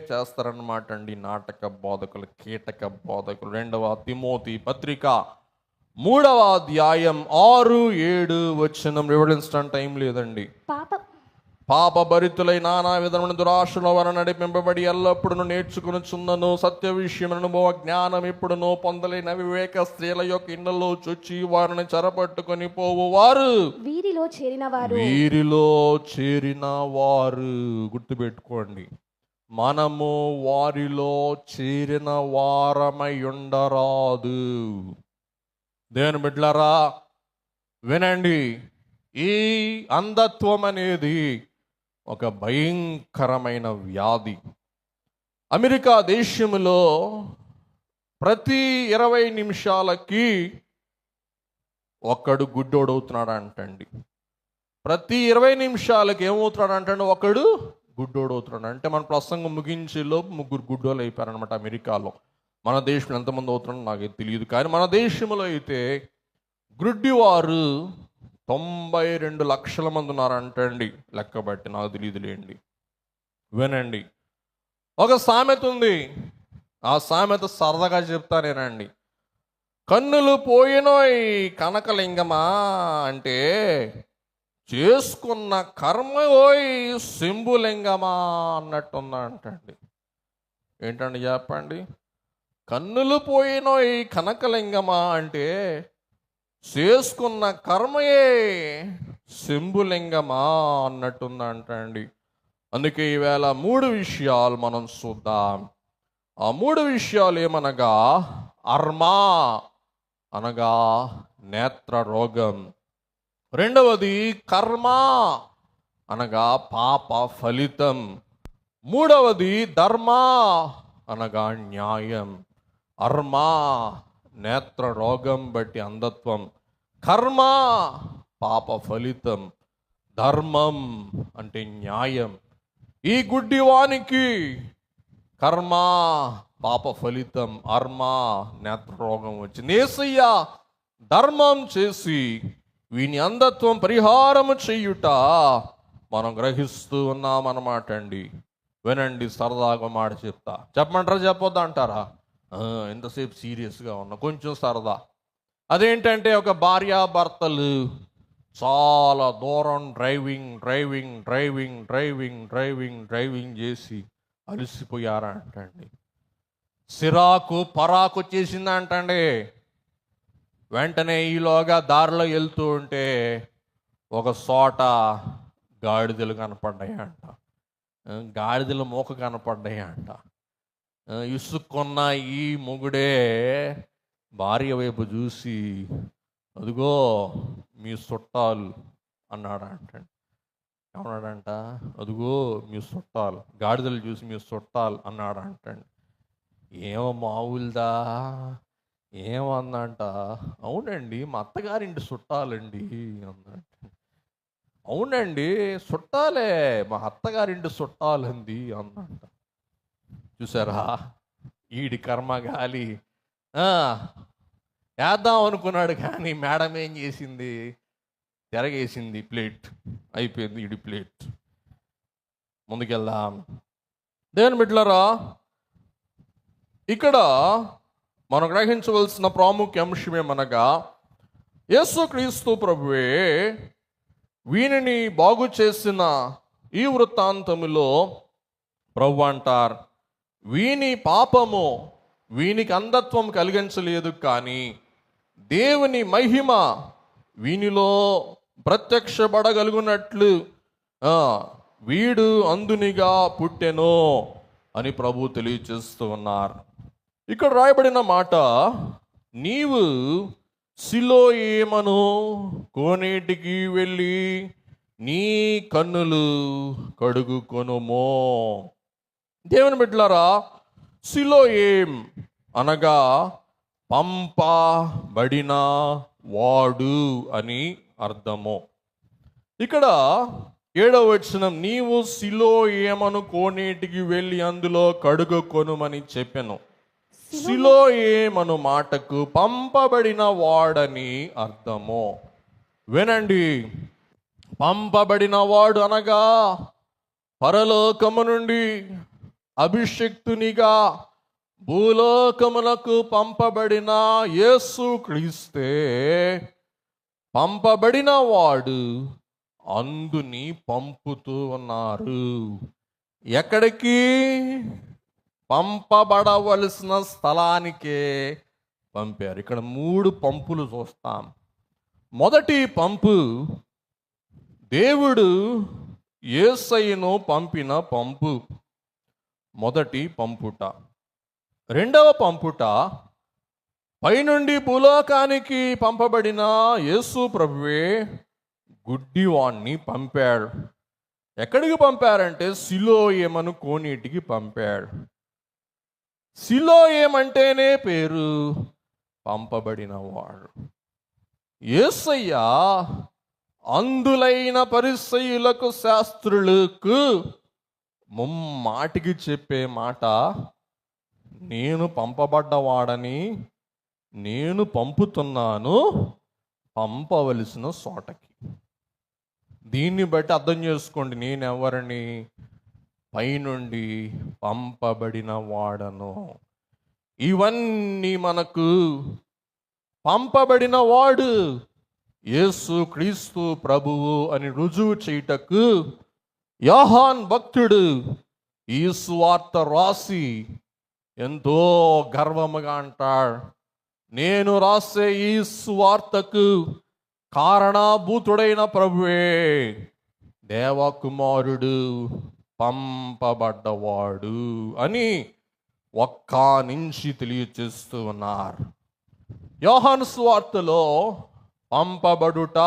[SPEAKER 1] చేస్తారన్నమాట అండి నాటక బోధకులు, కీటక బోధకులు. 2వ తిమోతి పత్రిక 3వ అధ్యాయం 6-7 వచనం వివరించడం టైం లేదండి. పాపభరితులై నానా విధమైన దురాశల వలన నడిపింపబడి ఎల్లప్పుడూ నేర్చుకునిచున్నను సత్య విషయం అనుభవ జ్ఞానం ఇప్పుడును పొందలేని వివేక స్త్రీల యొక్క ఇళ్లలో చొచ్చి వారిని చెరపట్టుకొని పోవు వారు
[SPEAKER 3] వీరిలో
[SPEAKER 1] చేరిన వారు. గుర్తుపెట్టుకోండి, మనము వారిలో చేరిన వారమై ఉండరాదు. దేవుని బిడ్డలారా వినండి, ఈ అంధత్వం అనేది ఒక భయంకరమైన వ్యాధి. అమెరికా దేశంలో ప్రతి 20 నిమిషాలకి ఒకడు గుడ్డోడవుతున్నాడు అంటండి. ప్రతి 20 నిమిషాలకి ఏమవుతున్నాడు అంటండి, ఒకడు గుడ్డోడవుతున్నాడు. అంటే మన ప్రసంగం ముగించేలోపు 3 గుడ్డోలు అయిపోయారనమాట అమెరికాలో. మన దేశంలో ఎంతమంది అవుతున్నారో నాకు తెలియదు, కానీ మన దేశంలో అయితే గుడ్డివారు 92 లక్షల మంది ఉన్నారంటండి లెక్క బట్టి, నాకు తెలియదులేండి. వినండి, ఒక సామెత ఉంది, ఆ సామెత సరదాగా చెప్తానేనండి. కన్నులు పోయినోయ్ కనకలింగమా అంటే చేసుకున్న కర్మ ఓయ్ శంభులింగమా అన్నట్టుందా అంటండి. ఏంటండి చెప్పండి, కన్నులు పోయినోయ్ కనకలింగమా అంటే చేసుకున్న కర్మయే శంభులింగమా అన్నట్టుందంటండి. అందుకే ఈవేళ 3 విషయాలు మనం చూద్దాం. ఆ 3 విషయాలు ఏమనగా, అర్మా అనగా నేత్ర రోగం, 2వది కర్మ అనగా పాప ఫలితం, 3వది ధర్మ అనగా న్యాయం. అర్మా నేత్ర రోగం బట్టి అంధత్వం, కర్మ పాప ఫలితం, ధర్మం అంటే న్యాయం. ఈ గుడ్డివానికి కర్మ పాప ఫలితం, అర్మ నేత్ర రోగం వచ్చింది. యేసయ్య ధర్మం చేసి వీని అంధత్వం పరిహారము చెయ్యుట మనం గ్రహిస్తూ ఉన్నామన్నమాట అండి. వినండి, సరదాగా మాట చెప్తా. చెప్పమంటారా చెప్పొద్దా అంటారా? ఎంతసేపు సీరియస్గా ఉన్నా, కొంచెం సరదా. అదేంటంటే, ఒక భార్యాభర్తలు చాలా దూరం డ్రైవింగ్ చేసి అలసిపోయారంటండి. సిరాకు పరాకు వచ్చేసిందంటండి. వెంటనే ఈలోగా దారిలో వెళ్తూ ఉంటే ఒక చోట గాడిదలు కనపడ్డాయంట, గాడిదల మూక కనపడ్డాయంట. ఇసుక్కున్న ఈ మొగుడే భార్య వైపు చూసి, అదిగో మీ చుట్టాలు అన్నాడంట. ఏమన్నాడంట? అదిగో మీ చుట్టాలు. గాడిదలు చూసి మీ చుట్టాలు అన్నాడంటండి. ఏమో మావులుదా ఏమందంట? అవునండి మా అత్తగారింటి చుట్టాలండి అందంట. అవునండి చుట్టాలే, మా అత్తగారింటి చుట్టాలంది అందంట. చూసారా, ఈడి కర్మగాలి. వేద్దాం అనుకున్నాడు కానీ మేడం ఏం చేసింది, తిరగేసింది ప్లేట్. అయిపోయింది ఈడి ప్లేట్. ముందుకెళ్దాం. దేవుని బిడ్డలారా, ఇక్కడ మనం గ్రహించవలసిన ప్రాముఖ్య అంశం ఏమనగా, యేసుక్రీస్తు ప్రభువే వీనిని బాగు చేసిన ఈ వృత్తాంతములో ప్రభు అంటారు, వీని పాపము వీనికి అంధత్వం కలిగించలేదు, కానీ దేవుని మహిమ వీనిలో ప్రత్యక్షపడగలుగునట్లు వీడు అందునిగా పుట్టెను అని ప్రభు తెలియజేస్తూ ఉన్నారు. ఇక్కడ రాయబడిన మాట, నీవు సిలోయేమను కోనేటికి వెళ్ళి నీ కన్నులు కడుగుకొనుమో. దేవుని బిడ్డలారా, సిలోయేం అనగా పంపబడిన వాడు అని అర్థము. ఇక్కడ 7వ వచనం, నీవు సిలోయేమను కోనేటికి వెళ్ళి అందులో కడుగుకొనుమని చెప్పెను. సిలోయేమను మాటకు పంపబడిన వాడని అర్థము. వినండి, పంపబడిన వాడు అనగా పరలోకము నుండి అభిషిక్తునిగా భూలోకమునకు పంపబడిన యేసు క్రీస్తే పంపబడిన వాడు. అందుని పంపుతూ ఉన్నారు. ఎక్కడికి? పంపబడవలసిన స్థలానికే పంపారు. ఇక్కడ 3 పంపులు చూస్తాం. మొదటి పంపు దేవుడు యేసయ్యను పంపిన పంపు, మొదటి పంపుట. రెండవ పంపుట పైనుండి భూలోకానికి పంపబడిన యేసు ప్రభువే గుడ్డివాణ్ణి పంపాడు. ఎక్కడికి పంపారంటే సిలోయేమను కోనేటికి పంపాడు. సిలోయేమంటేనే పేరు పంపబడిన వాడు. యేసయ్య అందులైన పరిసయ్యులకు శాస్త్రులకు ముమ్మాటికి చెప్పే మాట, నేను పంపబడ్డవాడని, నేను పంపుతున్నాను పంపవలసిన చోటకి. దీన్ని బట్టి అర్థం చేసుకోండి, నేనెవరిని? పైనుండి పంపబడిన వాడను. ఇవన్నీ మనకు పంపబడిన వాడు యేసు క్రీస్తు ప్రభువు అని రుజువు చేయుటకు యోహాన్ భక్తుడు ఈ సువార్త రాసి ఎంతో గర్వముగా అంటాడు, నేను రాసే ఈ సువార్తకు కారణభూతుడైన ప్రభువే దేవకుమారుడు, పంపబడ్డవాడు అని ఒక్క నుంచి తెలియచేస్తూ ఉన్నారు. యోహాను సువార్తలో పంపబడుట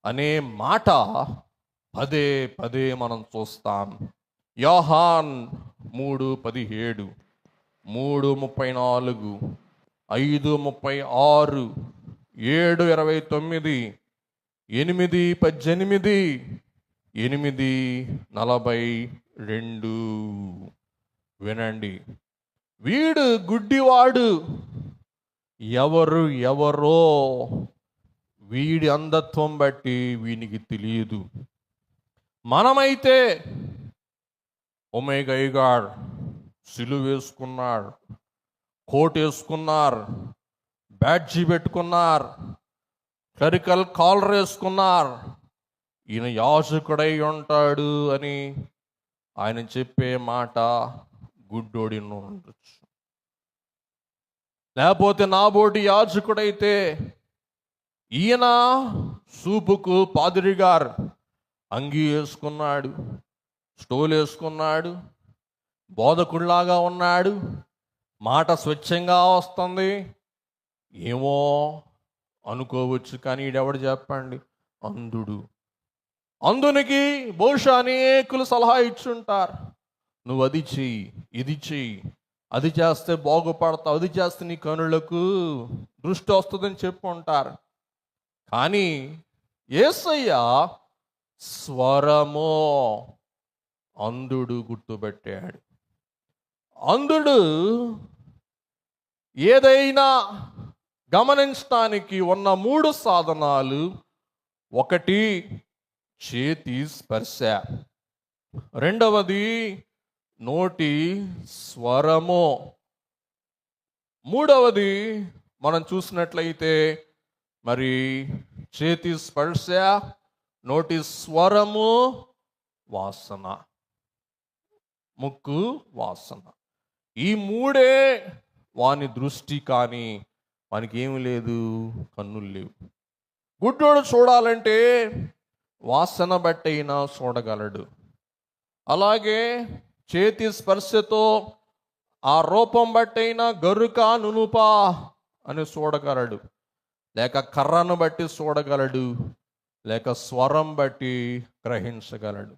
[SPEAKER 1] అనే మాట పదే పదే మనం చూస్తాం. యోహాన్ 3:17, 3:34, 5:36, 7:29, 8:18, 8:42. వినండి, వీడు గుడ్డివాడు. ఎవరో వీడి అంధత్వం బట్టి వీనికి తెలియదు. మనమైతే ఒమేగయ్యగాడు సిలువ వేసుకున్నాడు, కోట్ వేసుకున్నారు, బ్యాడ్జీ పెట్టుకున్నారు, క్లరికల్ కాలర్ వేసుకున్నారు, ఈయన యాజకుడై ఉంటాడు అని ఆయన చెప్పే మాట గుడ్డోడి ఉండొచ్చు. లేకపోతే నాబోటి యాజకుడైతే ఈయన సూపుకు పాదిరి గారు అంగీ వేసుకున్నాడు, స్టోల్ వేసుకున్నాడు, బోధకుడిలాగా ఉన్నాడు, మాట స్వచ్ఛంగా వస్తుంది ఏమో అనుకోవచ్చు. కానీ ఈడెవడు చెప్పండి? అంధుడు. అందునికి బహుశా అనేకులు సలహా ఇచ్చుంటారు, నువ్వు అది చెయ్యి, ఇది చెయ్యి, అది చేస్తే బాగుపడతావు, అది చేస్తే నీ కనులకు దృష్టి వస్తుందని చెప్పు ఉంటారు. కానీ యేసయ్య స్వరమో అంధుడు గుర్తుపెట్టాడు. అంధుడు ఏదైనా గమనించడానికి ఉన్న 3 సాధనాలు, ఒకటి చేతి స్పర్శ, రెండవది నోటి స్వరము, మూడవది మనం చూసినట్లయితే మరి చేతి స్పర్శ, నోటి స్వరము, వాసన, ముక్కు వాసన. ఈ 3 వాని దృష్టి. కానీ వానికి ఏమి లేదు, కన్నులు లేవు. గుడ్డోడు చూడాలంటే వాసన బట్టైనా చూడగలడు. అలాగే చేతి స్పర్శతో ఆ రూపం బట్టైనా గరుక నునుపా అని చూడగలడు, లేక కర్రను బట్టి చూడగలడు, లేక స్వరం బట్టి గ్రహించగలడు.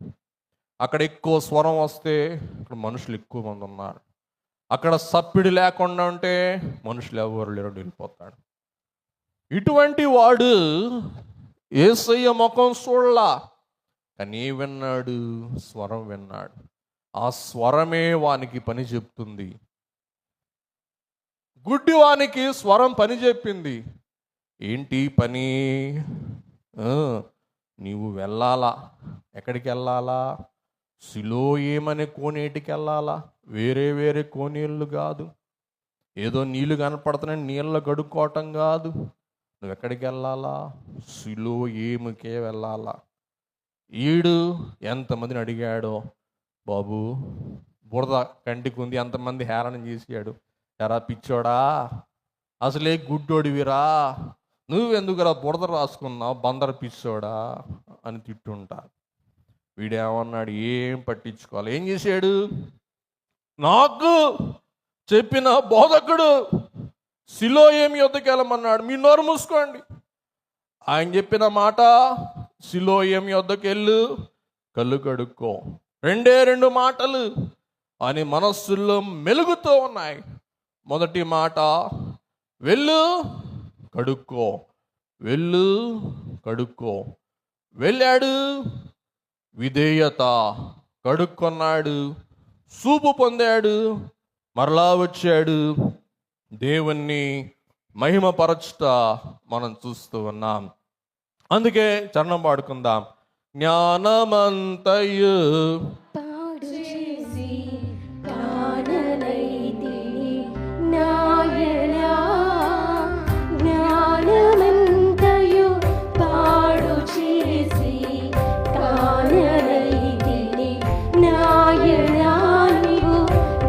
[SPEAKER 1] అక్కడ ఎక్కువ స్వరం వస్తే ఇక్కడ మనుషులు ఎక్కువ మంది ఉన్నారు. అక్కడ సప్పిడి లేకుండా ఉంటే మనుషులు ఎవరు లేరు, వెళ్ళిపోతాడు. ఇటువంటి వాడు యేసయ్య ముఖం చూడలా, కానీ విన్నాడు, స్వరం విన్నాడు. ఆ స్వరమే వానికి పని చెప్తుంది. గుడ్డివానికి స్వరం పని చెప్పింది. ఏంటి పని? నీవు వెళ్ళాలా. ఎక్కడికి వెళ్ళాలా? సిలోయేమనే కోనేటికి వెళ్ళాలా. వేరే వేరే కోనేళ్ళు కాదు, ఏదో నీళ్లు కనపడుతున్నాయి నీళ్ళ గడుక్కోవటం కాదు. నువ్వు ఎక్కడికి వెళ్ళాలా? సిలోయేముకే వెళ్ళాలా. ఈడు ఎంతమందిని అడిగాడో, బాబు బురద కంటికి ఉంది, ఎంతమంది హేళన చేసాడు. ఎరా పిచ్చోడా, అసలే గుడ్డోడివిరా, నువ్వెందుకురా బురద రాసుకున్నావు బందర పిచ్చోడా అని తిట్టుంటారు. వీడేమన్నాడు, ఏం పట్టించుకోవాలి. ఏం చేశాడు? నాకు చెప్పిన బోధకుడు సిలోయేము యొద్దకు వెళ్ళమన్నాడు, మీ నోరు మూసుకోండి. ఆయన చెప్పిన మాట, సిలోయేము యొద్దకు వెళ్ళు, కళ్ళు కడుక్కో. రెండే రెండు మాటలు అని మనస్సుల్లో మెలుగుతూ ఉన్నాయి. మొదటి మాట, వెళ్ళు కడుక్కో, వెళ్ళు కడుక్కో. వెళ్ళాడు, విధేయత, కడుక్కున్నాడు, చూపు పొందాడు, మరలా వచ్చాడు, దేవుణ్ణి మహిమపరచుట మనం చూస్తూ ఉన్నాం. అందుకే చరణం పాడుకుందాం. జ్ఞానమంతయు
[SPEAKER 3] పాడు చేసి కాననైతిని నాయనా, జ్ఞానమంతయు పాడు చేసి కాననైతిని నాయనా, నీవు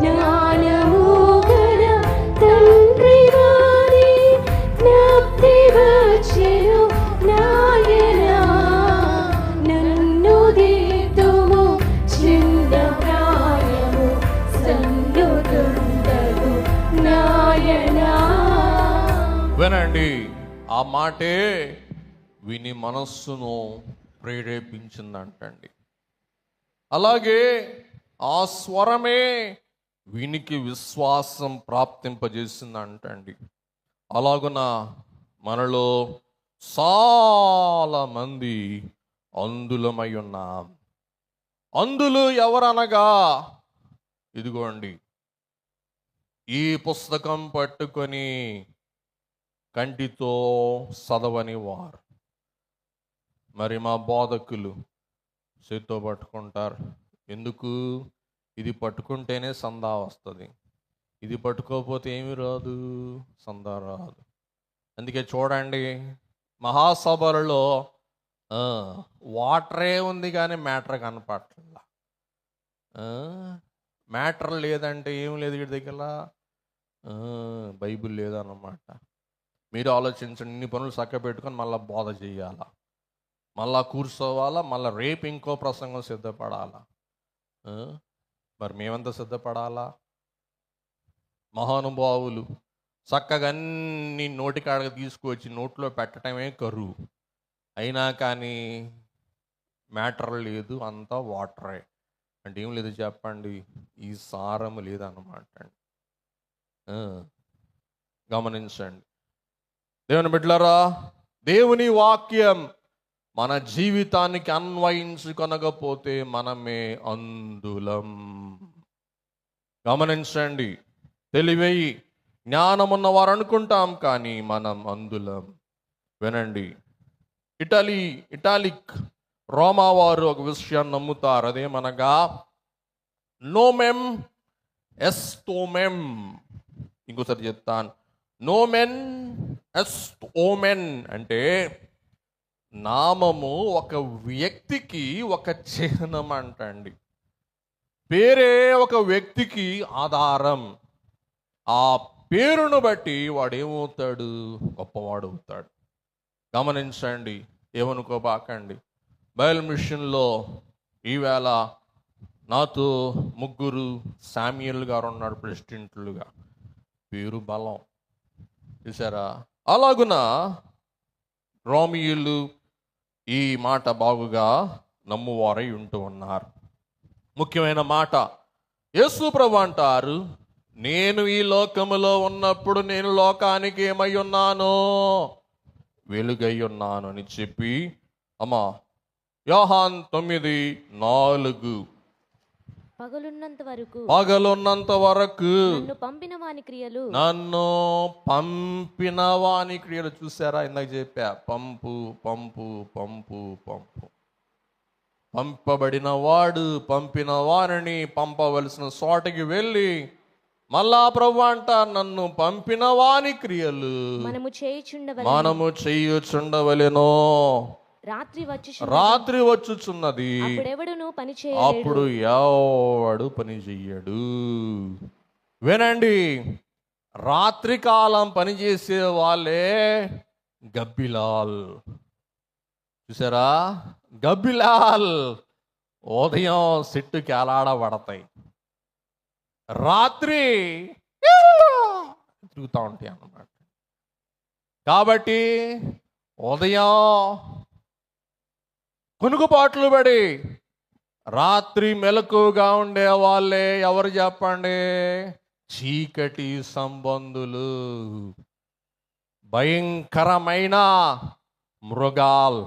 [SPEAKER 3] జ్ఞానము గల తండ్రివాని జ్ఞప్తి వచ్చెను నాయనా, నన్ను దీతుము చిన్న ప్రాయము సంయుతుండగు నాయనా.
[SPEAKER 1] వినండి, ఆ మాటే విని మనస్సును ప్రేరేపించిందంటండి. అలాగే ఆ స్వరమే వినికి విశ్వాసం ప్రాప్తింపజేసిందంటండి. అలాగున మనలో చాలా మంది అంధులమై ఉన్నాం. అంధులు ఎవరనగా, ఇదిగోండి ఈ పుస్తకం పట్టుకొని కంటితో చదవని వారు. మరి మా బోధకులు చేత్తో పట్టుకుంటారు. ఎందుకు? ఇది పట్టుకుంటేనే సందా వస్తుంది, ఇది పట్టుకోకపోతే ఏమి రాదు, సందా రాదు. అందుకే చూడండి, మహాసభలలో వాటరే ఉంది కానీ మ్యాటర్ కనపట్ల. మ్యాటర్ లేదంటే ఏం లేదు వీడి దగ్గర, బైబిల్ లేదన్నమాట. మీరు ఆలోచించండి, ఇన్ని పనులు చక్క పెట్టుకొని మళ్ళీ బోధ చేయాలా, మళ్ళా కూర్చోవాలా, మళ్ళీ రేపు ఇంకో ప్రసంగం సిద్ధపడాలా. మరి మేమంతా సిద్ధపడాలా? మహానుభావులు చక్కగా అన్ని నోటికాడగా తీసుకొచ్చి నోట్లో పెట్టడమే కరువు. అయినా కానీ మ్యాటర్ లేదు, అంతా వాటరే. అంటే ఏం లేదు చెప్పండి, ఈ సారము లేదన్నమాట అండి. గమనించండి దేవుని బిడ్డలారా, దేవుని వాక్యం మన జీవితానికి అన్వయించుకొనకపోతే మనమే అంధులం. గమనించండి, తెలివై జ్ఞానమున్న వారు అనుకుంటాం కానీ మనం అంధులం. వినండి, ఇటాలిక్ రోమా వారు ఒక విషయాన్ని నమ్ముతారు. అదేమనగా నోమెం ఎస్తోమెం. ఇంకోసారి చెప్తాను, నోమెన్ ఎస్తోమెన్ అంటే నామము ఒక వ్యక్తికి ఒక చిహ్నం అంటండి. పేరే ఒక వ్యక్తికి ఆధారం. ఆ పేరును బట్టి వాడు ఏమవుతాడు? గొప్పవాడు అవుతాడు. గమనించండి, ఏమనుకోబాకండి. బయల్ మిషన్లో ఈవేళ నాతో 3 శామ్యుయల్ గారు ఉన్నాడు ప్రెసిడెంట్లుగా. పేరు బలం, చూసారా? అలాగున రోమియోలు ఈ మాట బాగుగా నమ్మువారై ఉంటూ ఉన్నారు. ముఖ్యమైన మాట, యేసు ప్రభు అంటారు, నేను ఈ లోకములో ఉన్నప్పుడు నేను లోకానికి ఏమై ఉన్నాను? వెలుగై ఉన్నాను అని చెప్పి, అమ్మా యోహాన్ 9:4 పగలున్నంత వరకు నన్ను పంపిన వాని క్రియలు. చూసారా, ఇందాక చెప్పా, పంపు పంపు పంపు పంపు. పంపబడిన వాడు పంపిన వారిని పంపవలసిన చోటకి వెళ్ళి మళ్ళా ప్రభు అంట, నన్ను పంపిన వాని క్రియలు మనము చేయుచుండవలెను. రాత్రి వచ్చుచున్నది, అప్పుడు ఎవడు పని చెయ్యడు. వినండి, రాత్రి కాలం పనిచేసే వాళ్ళే గబ్బిలాల్. చూసారా, గబ్బిలాల్ ఉదయం చెట్టుకి ఎలాడబడతాయి, రాత్రి తిరుగుతూ ఉంటాయి అన్నమాట. కాబట్టి ఉదయం కునుకుపాట్లు పడి రాత్రి మెలకుగా ఉండే వాళ్ళే ఎవరు చెప్పండి? చీకటి సంబంధులు, భయంకరమైన మృగాల్,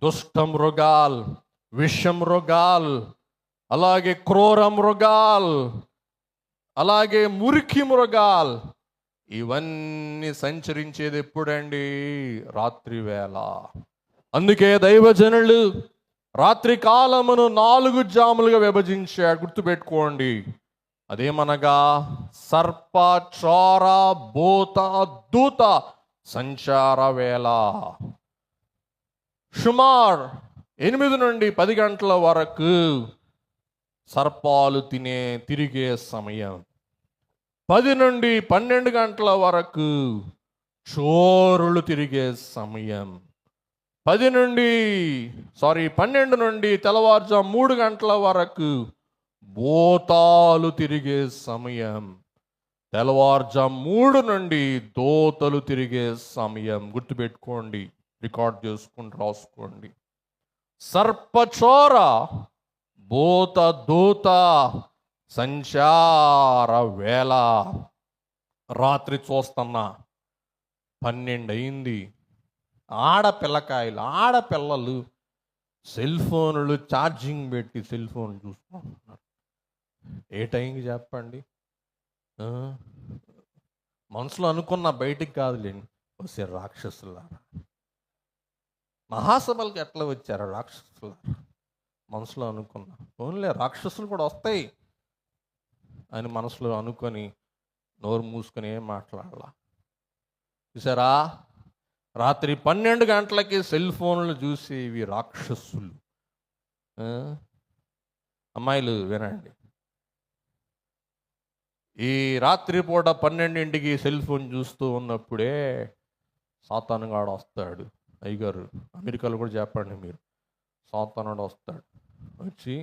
[SPEAKER 1] దుష్ట మృగాల్, విష మృగాల్, అలాగే క్రూర మృగాల్, అలాగే మురికి మృగాల్, ఇవన్నీ సంచరించేది ఎప్పుడండి? రాత్రి వేళ. అందుకే దైవజనులు రాత్రి కాలమును 4 జాములుగా విభజించాడు. గుర్తుపెట్టుకోండి, అదేమనగా సర్ప, చోర, భూత, దూత సంచార వేళ. సుమార్ 8 నుండి 10 గంటల వరకు సర్పాలు తిరిగే సమయం. 10 నుండి 12 గంటల వరకు చోరులు తిరిగే సమయం. 12 నుండి తెల్లవారుజాము 3 గంటల వరకు భూతాలు తిరిగే సమయం. తెల్లవారుజాము 3 నుండి దోతలు తిరిగే సమయం. గుర్తుపెట్టుకోండి, రికార్డ్ చేసుకుని రాసుకోండి. సర్పచోర, భూత, దూత సంచార వేళ. రాత్రి చూస్తున్నా 12 అయింది. ఆడపిల్లలు సెల్ ఫోన్లు ఛార్జింగ్ పెట్టి సెల్ ఫోన్ చూసుకుంటున్నారు. ఏ టైంకి చెప్పండి? మనసులో అనుకున్న బయటికి కాదులేండి. వస్తే రాక్షసులారా, మహాసభలకు ఎట్లా వచ్చారు రాక్షసులారా? మనసులో అనుకున్నా, ఓన్లీ రాక్షసులు కూడా వస్తాయి అని మనసులో అనుకొని నోరు మూసుకొని ఏం మాట్లాడాల. చూసారా, రాత్రి 12 గంటలకి సెల్ ఫోన్లు చూసి ఇవి రాక్షసులు. అమ్మాయిలు వినండి, ఈ రాత్రిపూట 12ంటికి సెల్ ఫోన్ చూస్తూ ఉన్నప్పుడే సాతానుగాడు వస్తాడు. అయ్యగారు అమెరికాలో కూడా చెప్పండి మీరు, సాతానుడు వస్తాడు, వచ్చి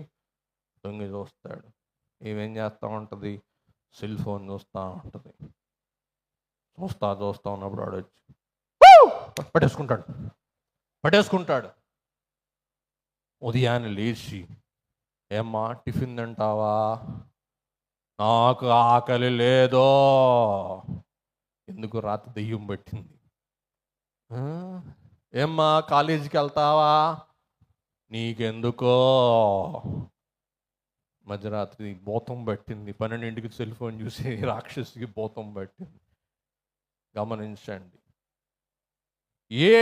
[SPEAKER 1] దొంగ చూస్తాడు. ఏమేం చేస్తూ ఉంటుంది? సెల్ ఫోన్ చూస్తూ ఉంటుంది. చూస్తూ ఉన్నప్పుడు వాడు వచ్చి పట్టేసుకుంటాడు. ఉదయాన్నే లేచి, ఏమ్మా టిఫిన్ తింటావా? నాకు ఆకలి లేదో. ఎందుకు? రాత్రి దెయ్యం పట్టింది. ఏమ్మా కాలేజీకి వెళ్తావా? నీకెందుకో మధ్యరాత్రి భూతం పట్టింది. 12ంటికి సెల్ ఫోన్ చూసి రాక్షసికి భూతం పట్టింది. గమనించండి, ఏ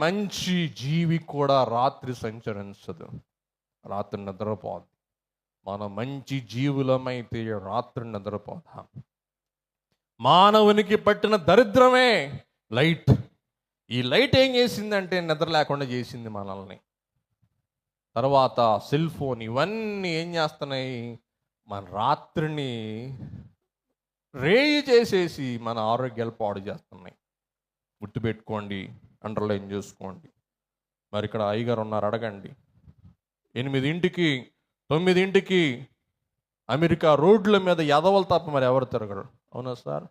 [SPEAKER 1] మంచి జీవి కూడా రాత్రి సంచరించదు, రాత్రి నిద్రపోదు. మన మంచి జీవులమైతే రాత్రి నిద్రపోతాం. మానవునికి పట్టిన దరిద్రమే లైట్. ఈ లైట్ ఏం చేసిందంటే నిద్ర లేకుండా చేసింది మనల్ని. తర్వాత సెల్ ఫోన్, ఇవన్నీ ఏం చేస్తున్నాయి? మన రాత్రిని రేయి చేసేసి మన ఆరోగ్యాలు పాడు చేస్తున్నాయి. గుర్తుపెట్టుకోండి, అండర్లైన్ చేసుకోండి. మరి ఇక్కడ అయ్యగారు ఉన్నారు, అడగండి. 8ంటికి 9ంటికి అమెరికా రోడ్ల మీద ఎదవలు తప్ప మరి ఎవరు తిరగరు. అవునా సార్?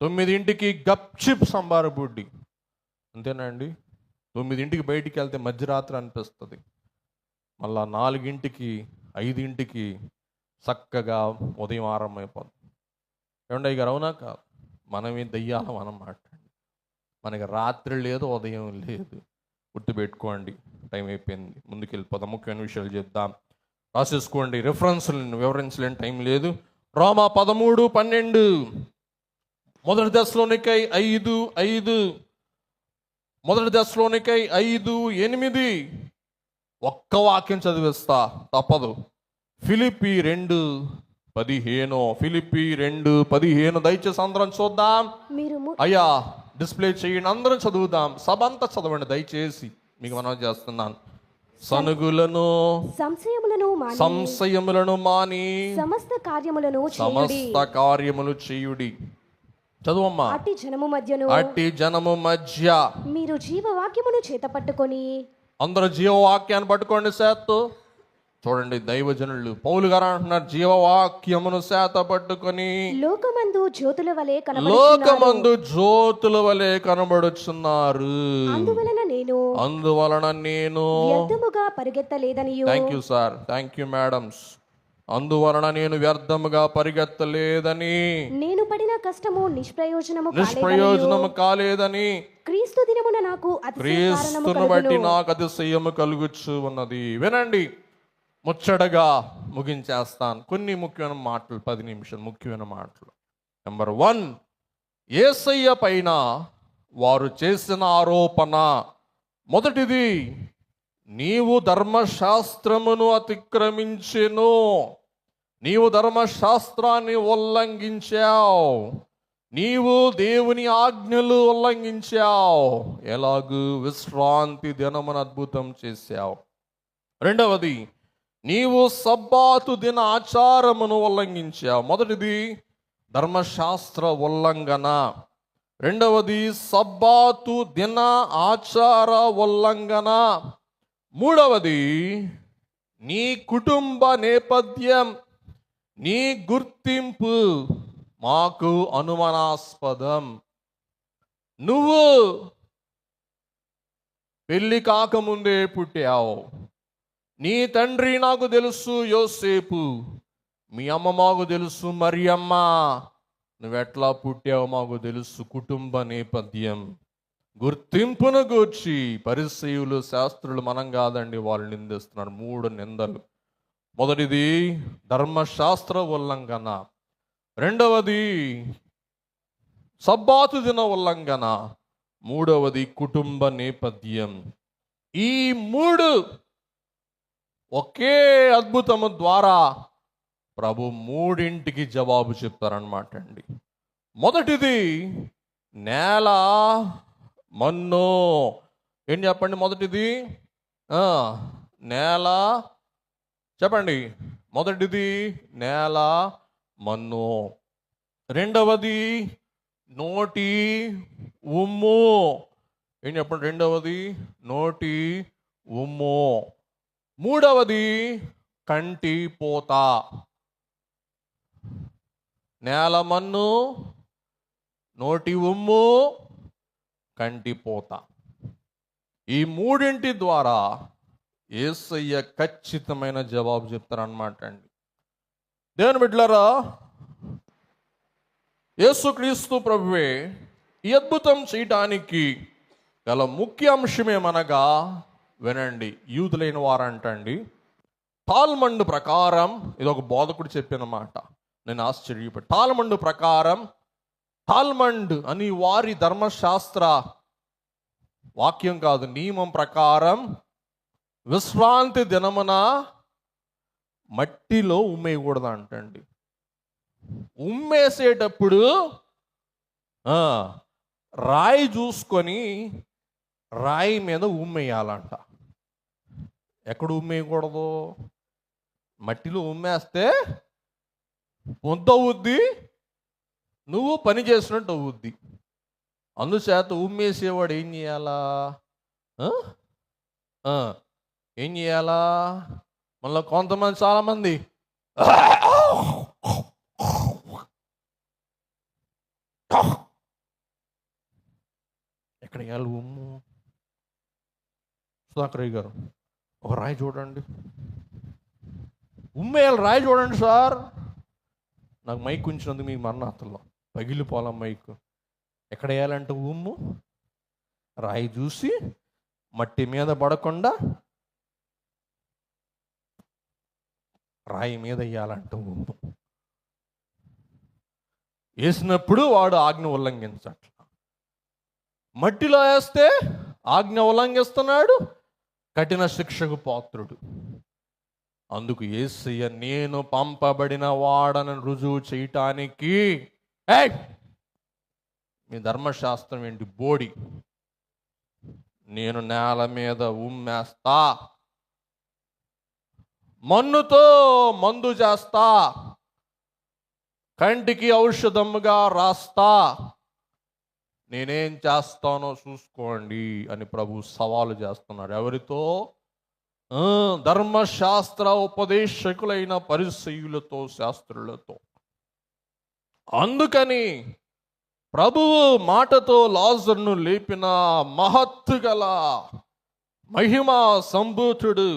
[SPEAKER 1] 9ంటికి గప్చిప్ సంబార బుడ్డి, అంతేనండి. 9ంటికి బయటికి వెళ్తే మధ్యరాత్రి అనిపిస్తుంది. మళ్ళా 4ంటికి 5ంటికి చక్కగా ఉదయం ఆరంభమైపోతుంది. ఏమండి గారు, అవునా కాదు? మనమే దయ్యాలం అన్నమాట. మనకి రాత్రి లేదు, ఉదయం లేదు. గుర్తుపెట్టుకోండి. టైం అయిపోయింది, ముందుకు వెళ్ళిపోదాం. ముఖ్యమైన విషయాలు చెప్దాం, రాసేసుకోండి. రిఫరెన్స్లను వివరించలేని టైం లేదు. రోమా 13:12, మొదటి దశలోనికై 5:5, మొదటి దశలోనికై 5:8. ఒక్క వాక్యం చదివిస్తా, తప్పదు. ఫిలిప్పీ 2:15, ఫిలిప్పీ 2:15. దయచేసి అందరం చూద్దాం.
[SPEAKER 3] మీరు
[SPEAKER 1] అయ్యా డిస్ప్లే చేయండి, అందరం చదువుదాం. సభ అంతా చదవండి దయచేసి, మీకు మనం చేస్తున్నాను. సనుగులను సంశయములను మాని
[SPEAKER 3] సమస్త
[SPEAKER 1] కార్యములు చేయుడి. చదువమ్మా. అట్టి జనము మధ్య
[SPEAKER 3] మీరు జీవవాక్యమును చేత పట్టుకొని,
[SPEAKER 1] అందరూ జీవవాక్యాన్ని పట్టుకోండి సేత్తో. చూడండి, దైవజనులు పౌలు గారు అంటున్నారు, జీవవాక్యమును సేత పట్టుకొని
[SPEAKER 3] లోకమందు జ్యోతుల వలె కనబడుచున్నారు. అందువలన నేను వ్యర్థముగా పరిగెత్తలేదనియు.
[SPEAKER 1] Thank you sir, thank you madams. అందువలన నేను వ్యర్థముగా పరిగెత్తలేదని,
[SPEAKER 3] నేను పడిన కష్టము నిష్ప్రయోజనము
[SPEAKER 1] కాలేదని, క్రీస్తును బట్టి నాకు అతిశయము కలుగుచు ఉన్నది. వినండి, ముచ్చటగా ముగించేస్తాను. కొన్ని ముఖ్యమైన మాటలు, 10 నిమిషాలు ముఖ్యమైన మాటలు. నెంబర్ 1, యేసయ్య పైన వారు చేసిన ఆరోపణ. మొదటిది, నీవు ధర్మశాస్త్రమును అతిక్రమించెను, నీవు ధర్మశాస్త్రాన్ని ఉల్లంఘించావు, నీవు దేవుని ఆజ్ఞలు ఉల్లంఘించావు. ఎలాగూ? విశ్రాంతి దినమున అద్భుతం చేశావు. రెండవది, నీవు సబ్బాతు దిన ఆచారమును ఉల్లంఘించావు. మొదటిది ధర్మశాస్త్ర ఉల్లంఘన, రెండవది సబ్బాతు దిన ఆచార ఉల్లంఘన, మూడవది నీ కుటుంబ నేపథ్యం, నీ గుర్తింపు మాకు అనుమానాస్పదం. నువ్వు పెళ్లి కాకముందే పుట్టావు. నీ తండ్రి నాకు తెలుసు యోసేపు, మీ అమ్మ మాకు తెలుసు మరియమ్మ. నువ్వెట్లా పుట్టావు మాకు తెలుసు. కుటుంబ నేపథ్యం, గుర్తింపును గూర్చి పరిసయ్యులు శాస్త్రులు, మనం కాదండి, వాళ్ళు నిందిస్తున్నారు. 3 నిందలు. మొదటిది ధర్మశాస్త్ర ఉల్లంఘన, రెండవది సబ్బాతు దిన ఉల్లంఘన, మూడవది కుటుంబ నేపథ్యం. ఈ 3 ఒకే అద్భుతము ద్వారా ప్రభు 3ంటికి జవాబు చెప్తారనమాట అండి. మొదటిది నేల మన్ను. ఏం చెప్పండి? మొదటిది నేల, చెప్పండి. మొదటిది నేల మన్ను, రెండవది నోటి ఉమ్ము. ఏం చెప్పండి? రెండవది నోటి ఉమ్ము, మూడవది కంటి పోత. నేల మన్ను, నోటి ఉమ్ము, కంటి పోత. ఈ 3ంటి ద్వారా యేసయ్య ఖచ్చితమైన జవాబు చెప్తారన్నమాట అండి. దేవుని బిడ్డలారా, యేసుక్రీస్తు ప్రభువే ఈ అద్భుతం చేయటానికి గల ముఖ్య అంశమేమనగా, వినండి, యూదులైన వారంటండి టాల్మండ్ ప్రకారం, ఇది ఒక బోధకుడు చెప్పిన మాట, నేను ఆశ్చర్యపడి. టాల్మండ్ ప్రకారం, టాల్మండ్ అని వారి ధర్మశాస్త్ర వాక్యం కాదు, నియమం ప్రకారం విశ్రాంతి దినమున మట్టిలో ఉమ్మేయకూడదు అంటండి. ఉమ్మేసేటప్పుడు రాయి చూసుకొని రాయి మీద ఉమ్మేయాలంట. ఎక్కడ ఉమ్మేయకూడదు? మట్టిలో ఉమ్మేస్తే ముద్ద అవుద్ది, నువ్వు పని చేసినట్టు అవుద్ది. అందుచేత ఉమ్మేసేవాడు ఏం చేయాలా? ఏం చేయాలా? మళ్ళీ కొంతమంది, చాలామంది ఎక్కడ వేయాలి ఉమ్ము? సుధాకరయ్య గారు, ఒక రాయి చూడండి, ఉమ్మేయాలి రాయి చూడండి సార్. నాకు మైక్ ఉంచినందుకు మీకు మరణాతల్లో పగిలిపోవాల మైక్. ఎక్కడ వేయాలంటే ఉమ్ము రాయి చూసి మట్టి మీద పడకుండా రాయి మీద వేయాలంట ఉమ్ము. వేసినప్పుడు వాడు ఆజ్ఞ ఉల్లంఘించట్ల. మట్టిలో వేస్తే ఆజ్ఞ ఉల్లంఘిస్తున్నాడు, కఠిన శిక్షకు పాత్రుడు. అందుకు యేసయ్య నేను పంపబడిన వాడని రుజువు చేయటానికి, ఏయ్ మీ ధర్మశాస్త్రం ఏంటి బోడి, నేను నేల మీద ఉమ్మేస్తా, మన్నుతో మందు చేస్తా, కంటికి ఔషధముగా రాస్తా, నేనేం చేస్తానో చూసుకోండి అని ప్రభు సవాలు చేస్తున్నాడు. ఎవరితో? ధర్మశాస్త్ర ఉపదేశకులైన పరిసయ్యులతో, శాస్త్రులతో. అందుకని ప్రభువు మాటతో లాజరును లేపిన మహత్తు గల మహిమా సంభూతుడు,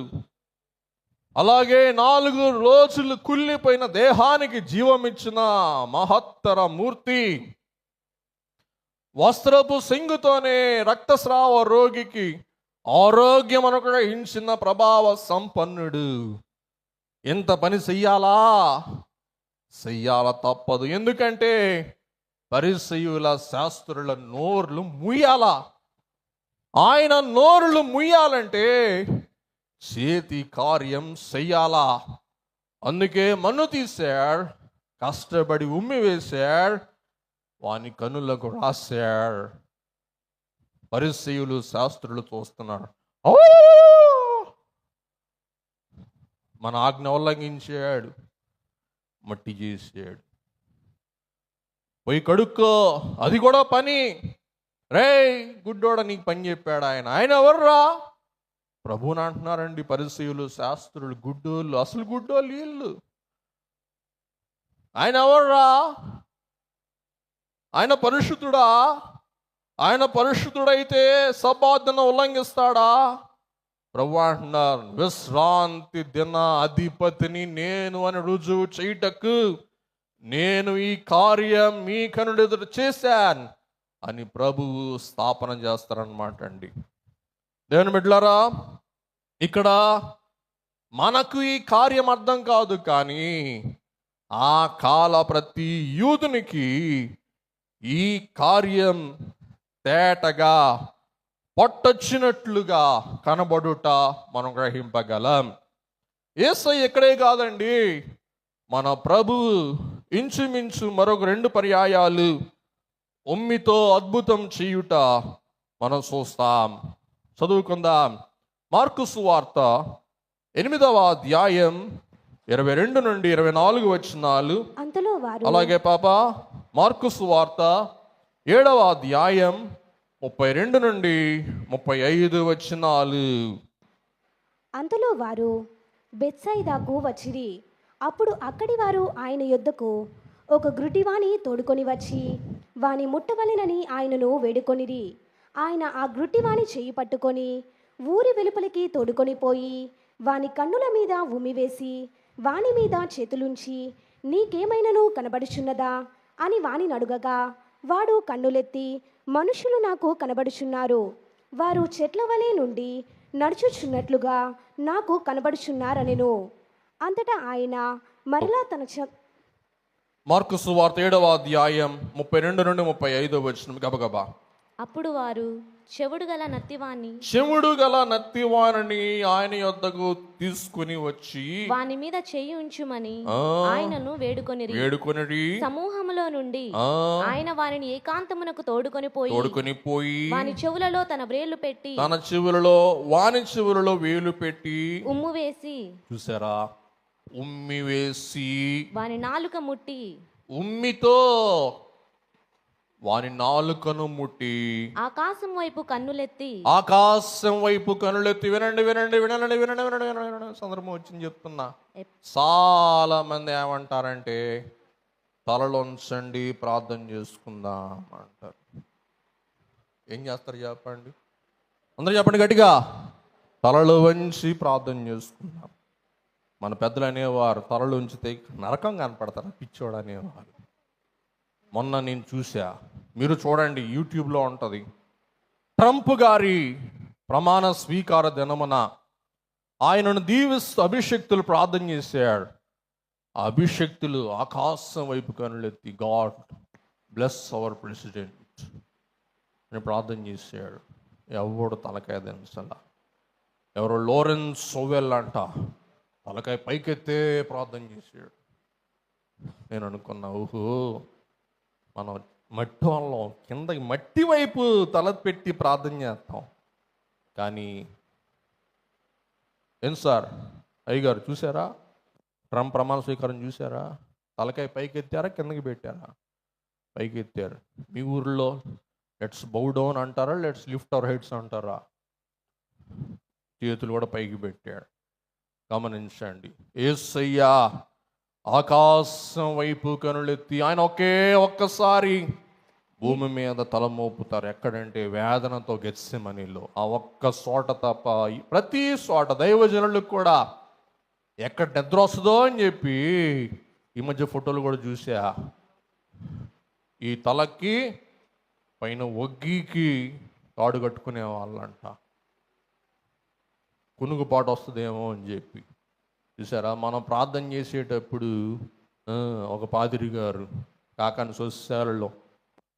[SPEAKER 1] అలాగే 4 రోజులు కుళ్ళిపోయిన దేహానికి జీవమిచ్చిన మహత్తర మూర్తి, వస్త్రపు సింగుతోనే రక్తస్రావ రోగికి ఆరోగ్యం అనుగ్రహించిన ప్రభావ సంపన్నుడు. ఎంత పని చెయ్యాలా తప్పదు. ఎందుకంటే పరిసయ్యుల శాస్త్రుల నోర్లు ముయ్యాలా. ఆయన నోరులు ముయ్యాలంటే చేతి కార్యం చెయ్యాలా. అందుకే మన్ను తీశాడు, కష్టపడి ఉమ్మి వేశాడు, వాని కనులకు రాశాడు. పరిసయ్యులు శాస్త్రులు చూస్తున్నారు. ఓ మన ఆజ్ఞ ఉల్లంఘించాడు, మట్టి చేసాడు, పోయి కడుక్కో, అది కూడా పని. రే గుడ్డోడ నీకు పని చెప్పాడు ఆయన. ఆయన ఎవర్రా? ప్రభువుని అంటున్నారండి పరిసయ్యులు శాస్త్రులు. గుడ్డోళ్ళు, అసలు గుడ్డోళ్ళు వీళ్ళు. ఆయన ఎవర్రా? ఆయన పరిశుద్ధుడా? ఆయన పరిశుద్ధుడైతే సబ్బాతును ఉల్లంఘిస్తాడా? ప్రభు అంటున్నారు, విశ్రాంతి దిన అధిపతిని నేను అని రుజువు చేయుటకు నేను ఈ కార్యం మీ కనుడు ఎదుట చేశాను అని ప్రభువు స్థాపన చేస్తారనమాట అండి. దేవుని బిడ్డలారా, ఇక్కడ మనకు ఈ కార్యం అర్థం కాదు, కానీ ఆ కాల ప్రతి యూదునికి ఈ కార్యం తేటగా పొట్టొచ్చినట్లుగా కనబడుట మనం గ్రహింపగలం. యేసయ్య ఇక్కడే కాదండి, మన ప్రభువు ఇంచుమించు మరొక 2 పర్యాయాలు ఉమ్మితో అద్భుతం చేయుట మనం చూస్తాం. చదువుకుందాం. మార్కు సువార్త 8వ అధ్యాయం 22 నుండి 24 వచనాలు.
[SPEAKER 3] అంతలో వారు,
[SPEAKER 1] అలాగే పాప మార్కు సువార్త 7వ అధ్యాయం 32 నుండి 35 వచనాలు.
[SPEAKER 3] అంతలో వారు బెత్సయిదాకు వచ్చిరి. అప్పుడు అక్కడి వారు ఆయన యొద్దకు ఒక గ్రుడ్డివాణి తోడుకొని వచ్చి వాని ముట్టవలెనని ఆయనను వేడుకొనిరి. ఆయన ఆ గ్రుడ్డివాణి చెయ్యి పట్టుకొని ఊరి వెలుపలికి తోడుకొని పోయి వాని కన్నుల మీద ఉమ్మివేసి వాని మీద చేతులుంచి, నీకేమైనను కనబడుచున్నదా అని వాని అడుగగా, వాడు కన్నులెత్తి, మనుషులు నాకు కనబడుచున్నారు, వారు చెట్ల వలె నుండి నడుచుచున్నట్లుగా నాకు కనబడుచున్నారనెను. అంతటా ఆయన మరలా తన
[SPEAKER 1] మార్కు సువార్త 7వ అధ్యాయం 32 నుండి 35 వచనం గబగబా.
[SPEAKER 4] అప్పుడు వారు చెవుడు గల నత్తివానిని ఆయన యొద్దకు తీసుకుని వచ్చి
[SPEAKER 2] వాని మీద చెయ్యి ఉంచుమని ఆయనను వేడుకొనిరి. సమూహములో నుండి ఆయన వారిని ఏకాంతమునకు తోడుకొని పోయి వాని చెవులలో తన వ్రేళ్లు పెట్టి
[SPEAKER 1] వాని చెవులలో వేలు పెట్టి
[SPEAKER 2] ఉమ్ము వేసి,
[SPEAKER 1] చూసారా, ఉమ్మి వేసి
[SPEAKER 2] వాని నాలుక ముట్టి,
[SPEAKER 1] ఉమ్మితో వాని నాలుకను ముట్టి
[SPEAKER 2] ఆకాశం వైపు కన్నులెత్తి
[SPEAKER 1] వినండి వినండి వినండి వినండి వినండి వినండి సందర్భం వచ్చింది చెప్తున్నా. చాలా మంది ఏమంటారంటే తలలోంచండి ప్రార్థన చేసుకుందాం అంటారు. ఏం చేస్తారు చెప్పండి? అందరూ చెప్పండి గట్టిగా. తలలు వంచి ప్రార్థన చేసుకుందాం. మన పెద్దలు అనేవారు తలలు ఉంచితే నరకం కనపడతారు పిచ్చోడు అనేవారు. మొన్న నేను చూసా, మీరు చూడండి, యూట్యూబ్లో ఉంటుంది. ట్రంప్ గారి ప్రమాణ స్వీకార దినమున ఆయనను దీవిస్తూ అభిషక్తులు ప్రార్థన చేశాడు. ఆ అభిషక్తులు ఆకాశం వైపు కనులెత్తి గాడ్ బ్లెస్ అవర్ ప్రెసిడెంట్ అని ప్రార్థన చేశాడు. ఎవడు తలకాయ దించలా. ఎవరో లోరెన్స్ సోవెల్ అంట తలకాయ పైకెత్తే ప్రార్థన చేశాడు. నేను అనుకున్నా, ఓహో, మనం మట్టి వాళ్ళం, కిందకి మట్టి వైపు తల పెట్టి ప్రార్థన చేస్తాం. కానీ ఏం సార్ అయ్యగారు చూసారా, ట్రంప్ ప్రమాణ స్వీకారం చూసారా? తలకాయ పైకి ఎత్తారా కిందకి పెట్టారా? పైకి ఎత్తారు. మీ ఊర్లో లెట్స్ బౌ డౌన్ అంటారా, లెట్స్ లిఫ్ట్ అవర్ హెడ్స్ అంటారా? చేతులు కూడా పైకి పెట్టాడు. గమనించండి, యేసయ్య ఆకాశం వైపు కనులెత్తి ఆయన ఒక్కసారి భూమి మీద తల మోపుతారు. ఎక్కడంటే వేదనతో గెత్సెమనీలో, ఆ ఒక్క చోట తప్ప ప్రతి చోట దైవజనులకు కూడా ఎక్కడ నిద్ర వస్తుందో అని చెప్పి ఈ మధ్య ఫోటోలు కూడా చూసా. ఈ తలకి పైన ఒగ్గికి తాడు కట్టుకునే వాళ్ళంట, కునుగుపాటు వస్తుందేమో అని చెప్పి. చూసారా, మనం ప్రార్థన చేసేటప్పుడు ఒక పాదిరి గారు కాకాని సొసైటీలో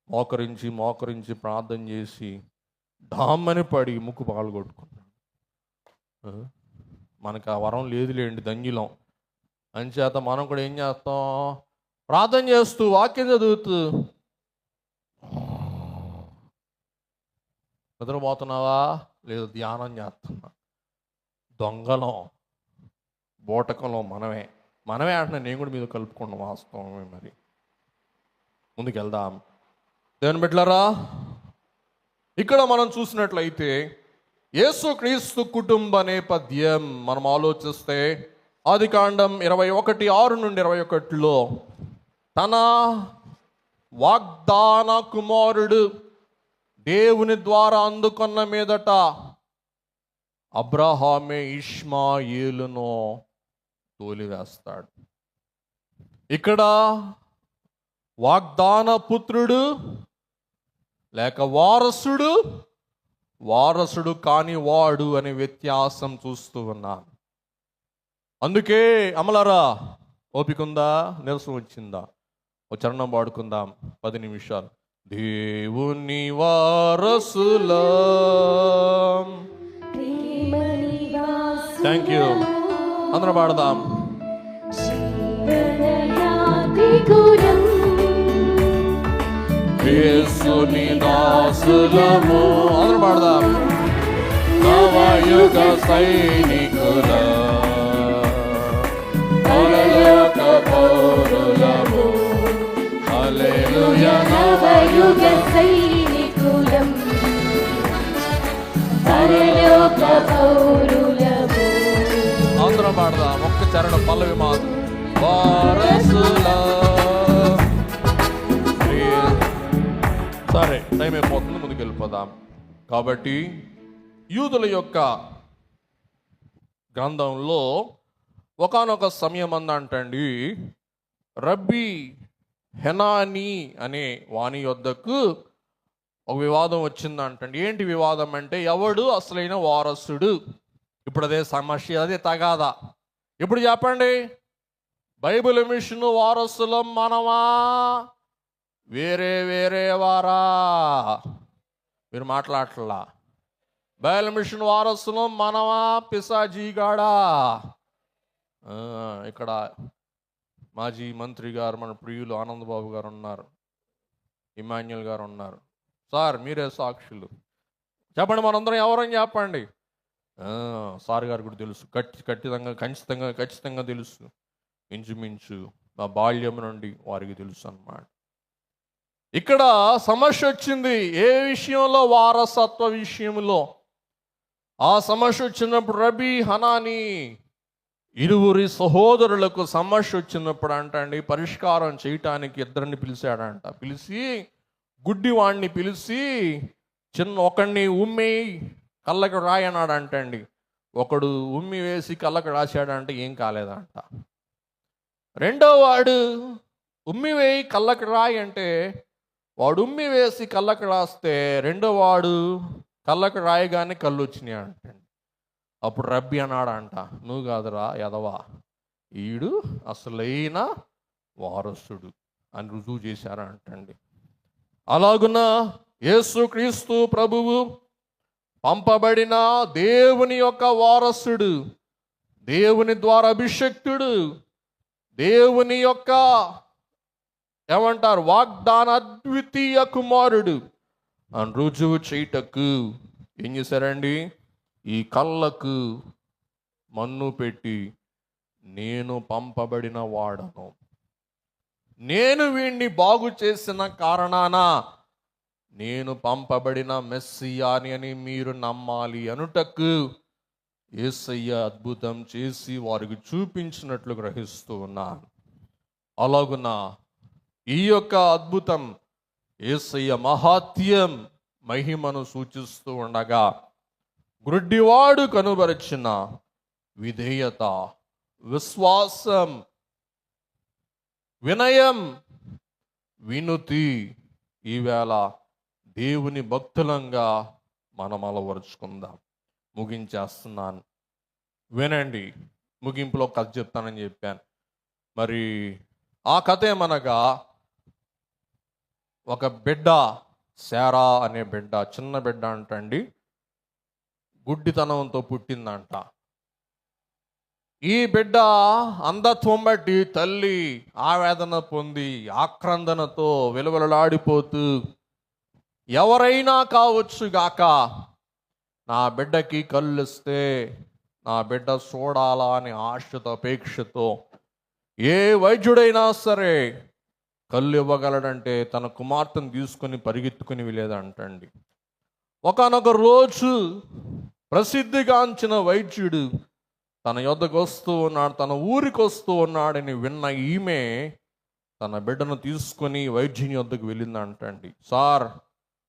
[SPEAKER 1] మోకరించి ప్రార్థన చేసి డామ్మని పడి ముక్కు పగలు కొట్టుకున్నాడు. మనకు ఆ వరం లేదులేండి, ధన్యులం. అంచేత మనం కూడా ఏం చేస్తాం, ప్రార్థన చేస్తూ వాక్యం చదువుతూ నిద్రపోతున్నావా లేదా ధ్యానం చేస్తున్నా? దొంగలం, బోటకంలో మనమే అంటున్నా. నేను కూడా మీద కలుపుకున్నాం, వాస్తవమే. మరి ముందుకు వెళ్దాం దేవుని బిడ్డలారా. ఇక్కడ మనం చూసినట్లయితే యేసుక్రీస్తు కుటుంబ నేపథ్యం మనం ఆలోచిస్తే ఆదికాండం 21:6-21 తన వాగ్దాన కుమారుడు దేవుని ద్వారా అందుకున్న మీదట అబ్రహామే ఇష్మాయేలును తోలివేస్తాడు. ఇక్కడ వాగ్దాన పుత్రుడు లేక వారసుడు కాని వాడు అనే వ్యత్యాసం చూస్తూ ఉన్నాను. అందుకే అమలారా, ఓపిక ఉందా, నిరసం వచ్చిందా? ఒక చరణం పాడుకుందాం 10 నిమిషాలు. దేవుని వారసులం. Thank you. అందరం పాడదాం. యేసుని దాసులము. అందరం పాడదాం. నవయుగ సైనికుల పరలోక పౌరులము. హల్లెలూయా.
[SPEAKER 3] నవయుగ సైనికులం, పరలోక పౌరులము.
[SPEAKER 1] అందరం పాడదాం. ఒక్క చరణం పల్లవి మాత్రం. వారసులం. సరే, టైం అయిపోతుంది, ముందుకు వెళ్ళిపోదాం. కాబట్టి యూదుల యొక్క గ్రంథంలో ఒకానొక సమయం అంటండి, రబ్బీ హెనానీ అనే వాణి యొద్దకు ఒక వివాదం వచ్చిందంటండి. ఏంటి వివాదం అంటే, ఎవడు అసలైన వారసుడు? ఇప్పుడు అదే సమస్య, అదే తగాదా. ఇప్పుడు చెప్పండి, బైబిల్ మిషన్ వారసులం మనమా, వేరే వారా? మీరు మాట్లాడట్లా. బైబిల్ మిషన్ వారసులం మనమా, పిశాజీగాడా? ఇక్కడ మాజీ మంత్రి గారు, మన ప్రియులు ఆనందబాబు గారు ఉన్నారు, ఇమాన్యుల్ గారు ఉన్నారు. సార్ మీరే సాక్షులు, చెప్పండి, మనందరం ఎవరని చెప్పండి. సార్ గారు కూడా తెలుసు, ఖచ్చితంగా తెలుసు. ఇంచుమించు మా బాల్యం నుండి వారికి తెలుసు అన్నమాట. ఇక్కడ సమస్య వచ్చింది ఏ విషయంలో? వారసత్వ విషయంలో. ఆ సమస్య వచ్చినప్పుడు రబీ హనానీ ఇరువురి సహోదరులకు సమస్య వచ్చినప్పుడు అంటండి, పరిష్కారం చేయటానికి ఇద్దరిని పిలిచాడంట. పిలిచి గుడ్డివాణ్ణి పిలిచి ఒకడిని ఉమ్మి కళ్ళకి రాయనాడు అంటండి. ఒకడు ఉమ్మి వేసి కళ్ళకు రాశాడంటే ఏం కాలేదంట. రెండో వాడు ఉమ్మి వేయి కళ్ళకు రాయి అంటే వాడు ఉమ్మి వేసి కళ్ళకు రాస్తే రెండో వాడు కళ్ళకు రాయగానే కళ్ళు వచ్చినాయి అంటండి. అప్పుడు రబ్బీ అన్నాడంట, నువ్వు కాదురా ఎదవా, ఈడు అసలైన వారసుడు అని రుజువు చేశారంటండి. అలాగున యేసుక్రీస్తు ప్రభువు పంపబడిన దేవుని యొక్క వారసుడు, దేవుని ద్వారా అభిషక్తుడు, దేవుని యొక్క ఏమంటారు వాగ్దాన అద్వితీయ కుమారుడు అని రుజువు చేయుటకు ఏం చేశారండి, ఈ కళ్ళకు మన్ను పెట్టి నేను పంపబడిన వాడను, నేను వీణ్ణి బాగు చేసిన కారణాన నేను పంపబడిన మెస్సియాని అని మీరు నమ్మాలి అనుటకు యేసయ్య అద్భుతం చేసి వారికి చూపించినట్లు గ్రహిస్తూ ఉన్నాను. అలాగున ఈ యొక్క అద్భుతం యేసయ్య మహాత్యం మహిమను సూచిస్తూ ఉండగా గుడ్డివాడు కనుబరిచిన విధేయత, విశ్వాసం, వినయం, వినుతి ఈవేళ దేవుని భక్తులంగా మనం అలవరుచుకుందాం. ముగించేస్తున్నాను, వినండి. ముగింపులో కథ చెప్తానని చెప్పాను. మరి ఆ కథ ఏమనగా ఒక బిడ్డ, శారా అనే బిడ్డ, చిన్న బిడ్డ అంటండి, గుడ్డితనంతో పుట్టిందంట. ఈ బిడ్డ అంధత్వం బట్టి తల్లి ఆవేదన పొంది ఆక్రందనతో విలవిలలాడిపోతూ, ఎవరైనా కావచ్చు గాక నా బిడ్డకి కళ్ళు ఇస్తే నా బిడ్డ చూడాలా అని ఆశతో అపేక్షతో ఏ వైద్యుడైనా సరే కళ్ళు ఇవ్వగలడంటే తన కుమార్తెను తీసుకొని పరిగెత్తుకుని వెళ్ళేదంటండి. ఒకానొక రోజు ప్రసిద్ధిగాంచిన వైద్యుడు తన యొద్దకు వస్తూ ఉన్నాడు, తన ఊరికి వస్తూ ఉన్నాడని విన్న ఈమె తన బిడ్డను తీసుకొని వైద్యుని యొద్దకు వెళ్ళిందంటండి. సార్,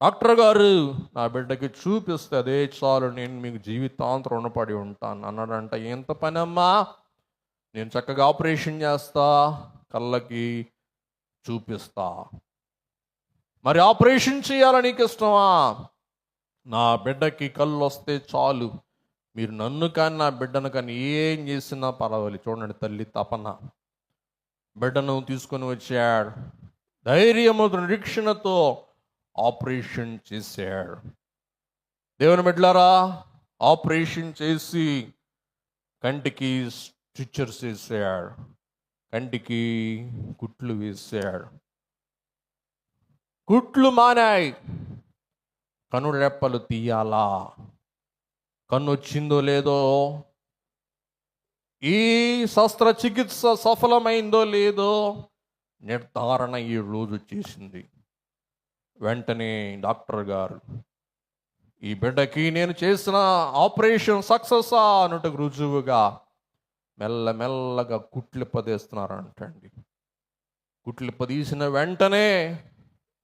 [SPEAKER 1] డాక్టర్ గారు, నా బిడ్డకి చూపిస్తే అదే చాలు, నేను మీకు జీవితాంతం రుణపడి ఉంటాను అన్నాడంట. ఎంత పని అమ్మా, నేను చక్కగా ఆపరేషన్ చేస్తా, కళ్ళకి చూపిస్తా. మరి ఆపరేషన్ చేయాలని నీకు ఇష్టమా? నా బిడ్డకి కళ్ళు వస్తే చాలు, మీరు నన్ను కానీ నా బిడ్డను కానీ ఏం చేసినా పర్వాలేదు. చూడండి తల్లి తపన. బిడ్డను తీసుకొని వచ్చాడు, ధైర్యము నిరీక్షణతో ఆపరేషన్ చేశాడు. దేవుని బిడ్డలారా, ఆపరేషన్ చేసి కంటికి స్టిచ్చర్స్ వేసాడు, కంటికి కుట్లు వేసాడు. కుట్లు మానాయి, కన్ను రెప్పలు తీయాలా, కన్ను వచ్చిందో లేదో, ఈ శస్త్రచికిత్స సఫలమైందో లేదో నిర్ధారణ ఈ రోజు చేసింది. వెంటనే డాక్టర్ గారు ఈ బిడ్డకి నేను చేసిన ఆపరేషన్ సక్సెస్ అన్నట్టుకు రుజువుగా మెల్లమెల్లగా కుట్లిప్పదీస్తున్నారంటండి. కుట్లిప్పదీసిన వెంటనే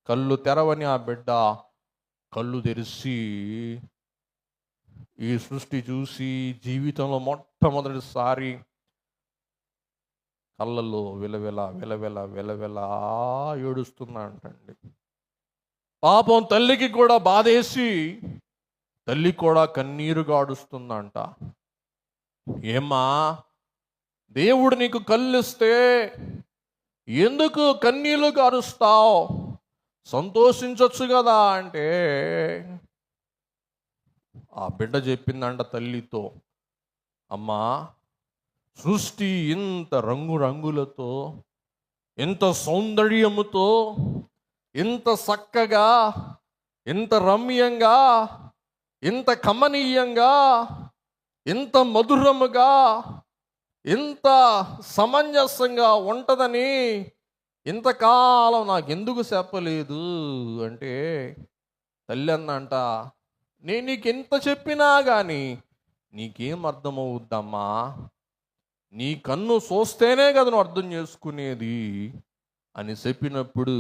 [SPEAKER 1] కళ్ళు తెరవని ఆ బిడ్డ కళ్ళు తెరిచి ఈ సృష్టి చూసి జీవితంలో మొట్టమొదటిసారి కళ్ళల్లో విలవిల విలవిల విలవిల ఏడుస్తుందంటండి. పాపం తల్లికి కూడా బాధేసి తల్లి కూడా కన్నీరు గాడుస్తుందంట. ఏమ్మా, దేవుడు నీకు కళ్ళిస్తే ఎందుకు కన్నీళ్లు గారుస్తావు, సంతోషించొచ్చు కదా అంటే ఆ బిడ్డ చెప్పిందంట తల్లితో, అమ్మా, సృష్టి ఇంత రంగురంగులతో, ఇంత సౌందర్యముతో, ఇంత చక్కగా, ఇంత రమ్యంగా, ఇంత కమనీయంగా, ఇంత మధురముగా, ఇంత సమంజసంగా ఉంటుందని ఇంతకాలం నాకెందుకు చెప్పలేదు అంటే తల్లి అందంట, నేను నీకు ఎంత చెప్పినా కానీ నీకేం అర్థమవుద్దమ్మా, నీ కన్ను చూస్తేనే కదా నువ్వు అర్థం చేసుకునేది అని చెప్పినప్పుడు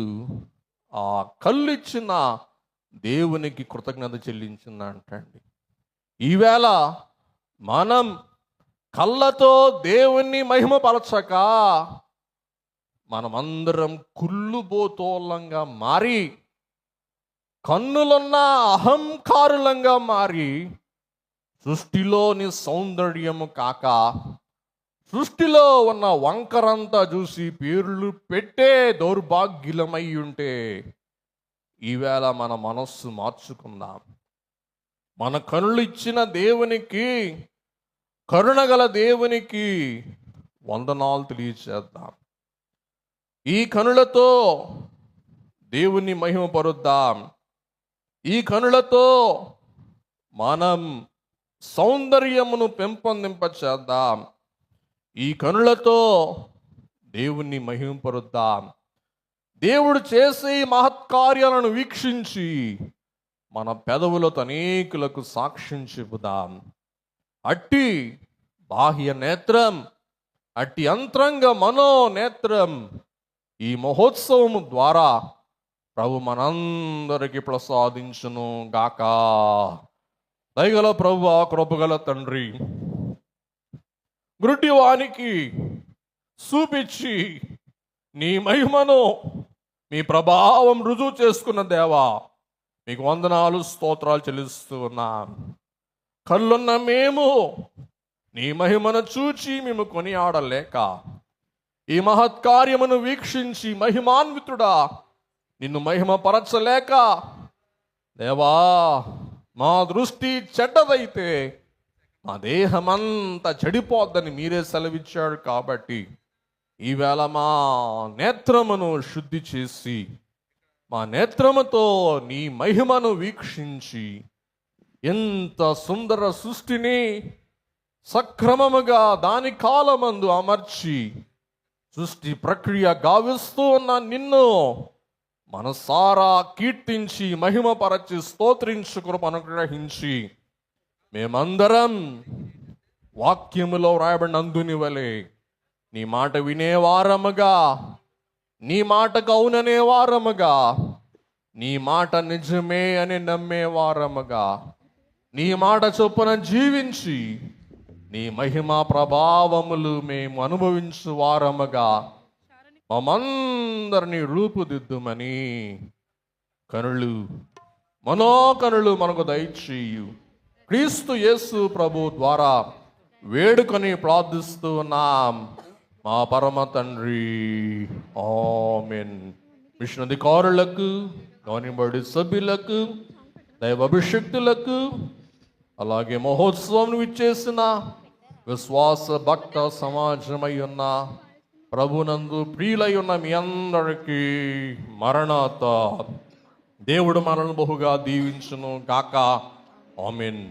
[SPEAKER 1] ఆ కళ్ళు ఇచ్చిన దేవునికి కృతజ్ఞత చెల్లించిందంటండి. ఈవేళ మనం కళ్ళతో దేవుణ్ణి మహిమపరచక మనమందరం కుళ్ళుబోతోళ్ళంగా మారి, కన్నులున్న అహంకారులంగా మారి, సృష్టిలోని సౌందర్యము కాక సృష్టిలో ఉన్న వంకరంతా చూసి పేర్లు పెట్టే దౌర్భాగ్యులమై ఉంటే ఈవేళ మన మనస్సు మార్చుకుందాం. మన కనులు ఇచ్చిన దేవునికి, కరుణగల దేవునికి వందనాలు తెలియచేద్దాం. ఈ కనులతో దేవుని మహిమపరుద్దాం. ఈ కనులతో మనం సౌందర్యమును పెంపొందింప చేద్దాం. ఈ కనులతో దేవుణ్ణి మహిమపరుద్దాం. దేవుడు చేసే ఈ మహత్కార్యాలను వీక్షించి మన పెదవులతో అనేకులకు సాక్ష్యం చెబుదాం. అట్టి బాహ్య నేత్రం, అట్టి అంతరంగ మనో నేత్రం ఈ మహోత్సవము ద్వారా ప్రభు మనందరికీ ప్రసాదించును గాక. దయగల ప్రభు, కృపగల తండ్రి, గుడ్డివానికి చూపించి నీ మహిమను, మీ ప్రభావం రుజువు చేసుకున్న దేవా, మీకు వందనాలు, స్తోత్రాలు చెల్లిస్తూ ఉన్నాం. కళ్ళున్న మేము నీ మహిమను చూచి మేము కొనియాడలేక, ఈ మహత్కార్యమును వీక్షించి మహిమాన్వితుడా నిన్ను మహిమపరచలేక, దేవా మా దృష్టి చెడ్డదైతే మా దేహమంతా చెడిపోద్దని మీరే సెలవిచ్చాడు. కాబట్టి ఈవేళ మా నేత్రమును శుద్ధి చేసి, మా నేత్రముతో నీ మహిమను వీక్షించి, ఎంత సుందర సృష్టిని సక్రమముగా దాని కాలమందు అమర్చి సృష్టి ప్రక్రియ గావిస్తూ ఉన్న నిన్ను మనసారా కీర్తించి మహిమపరచి స్తోత్రించు కృపను అనుగ్రహించి మేమందరం వాక్యములో రాయబడిన అందుని వలె నీ మాట వినేవారముగా, నీ మాటకు అవుననే వారముగా, నీ మాట నిజమే అని నమ్మేవారముగా, నీ మాట చొప్పున జీవించి నీ మహిమ ప్రభావములు మేము అనుభవించు వారముగా మమందరినీ రూపుదిద్దుమని కనులు, మనోకనులు మనకు దయచేయు క్రీస్తు యేసు ప్రభు ద్వారా వేడుకొని ప్రార్థిస్తూ ఉన్నాం మా పరమ తండ్రి. ఆమేన్. మిషన్ అధికారులకు, గవర్నింగ్ సభ్యులకు, దైవ అభిషక్తులకు, అలాగే మహోత్సవం ఇచ్చేసిన విశ్వాస భక్త సమాజమై ఉన్న ప్రభునందు ప్రియులై ఉన్న మీ అందరికీ మరణాత దేవుడు మనల్ని బహుగా దీవించును గాక. ఆమేన్.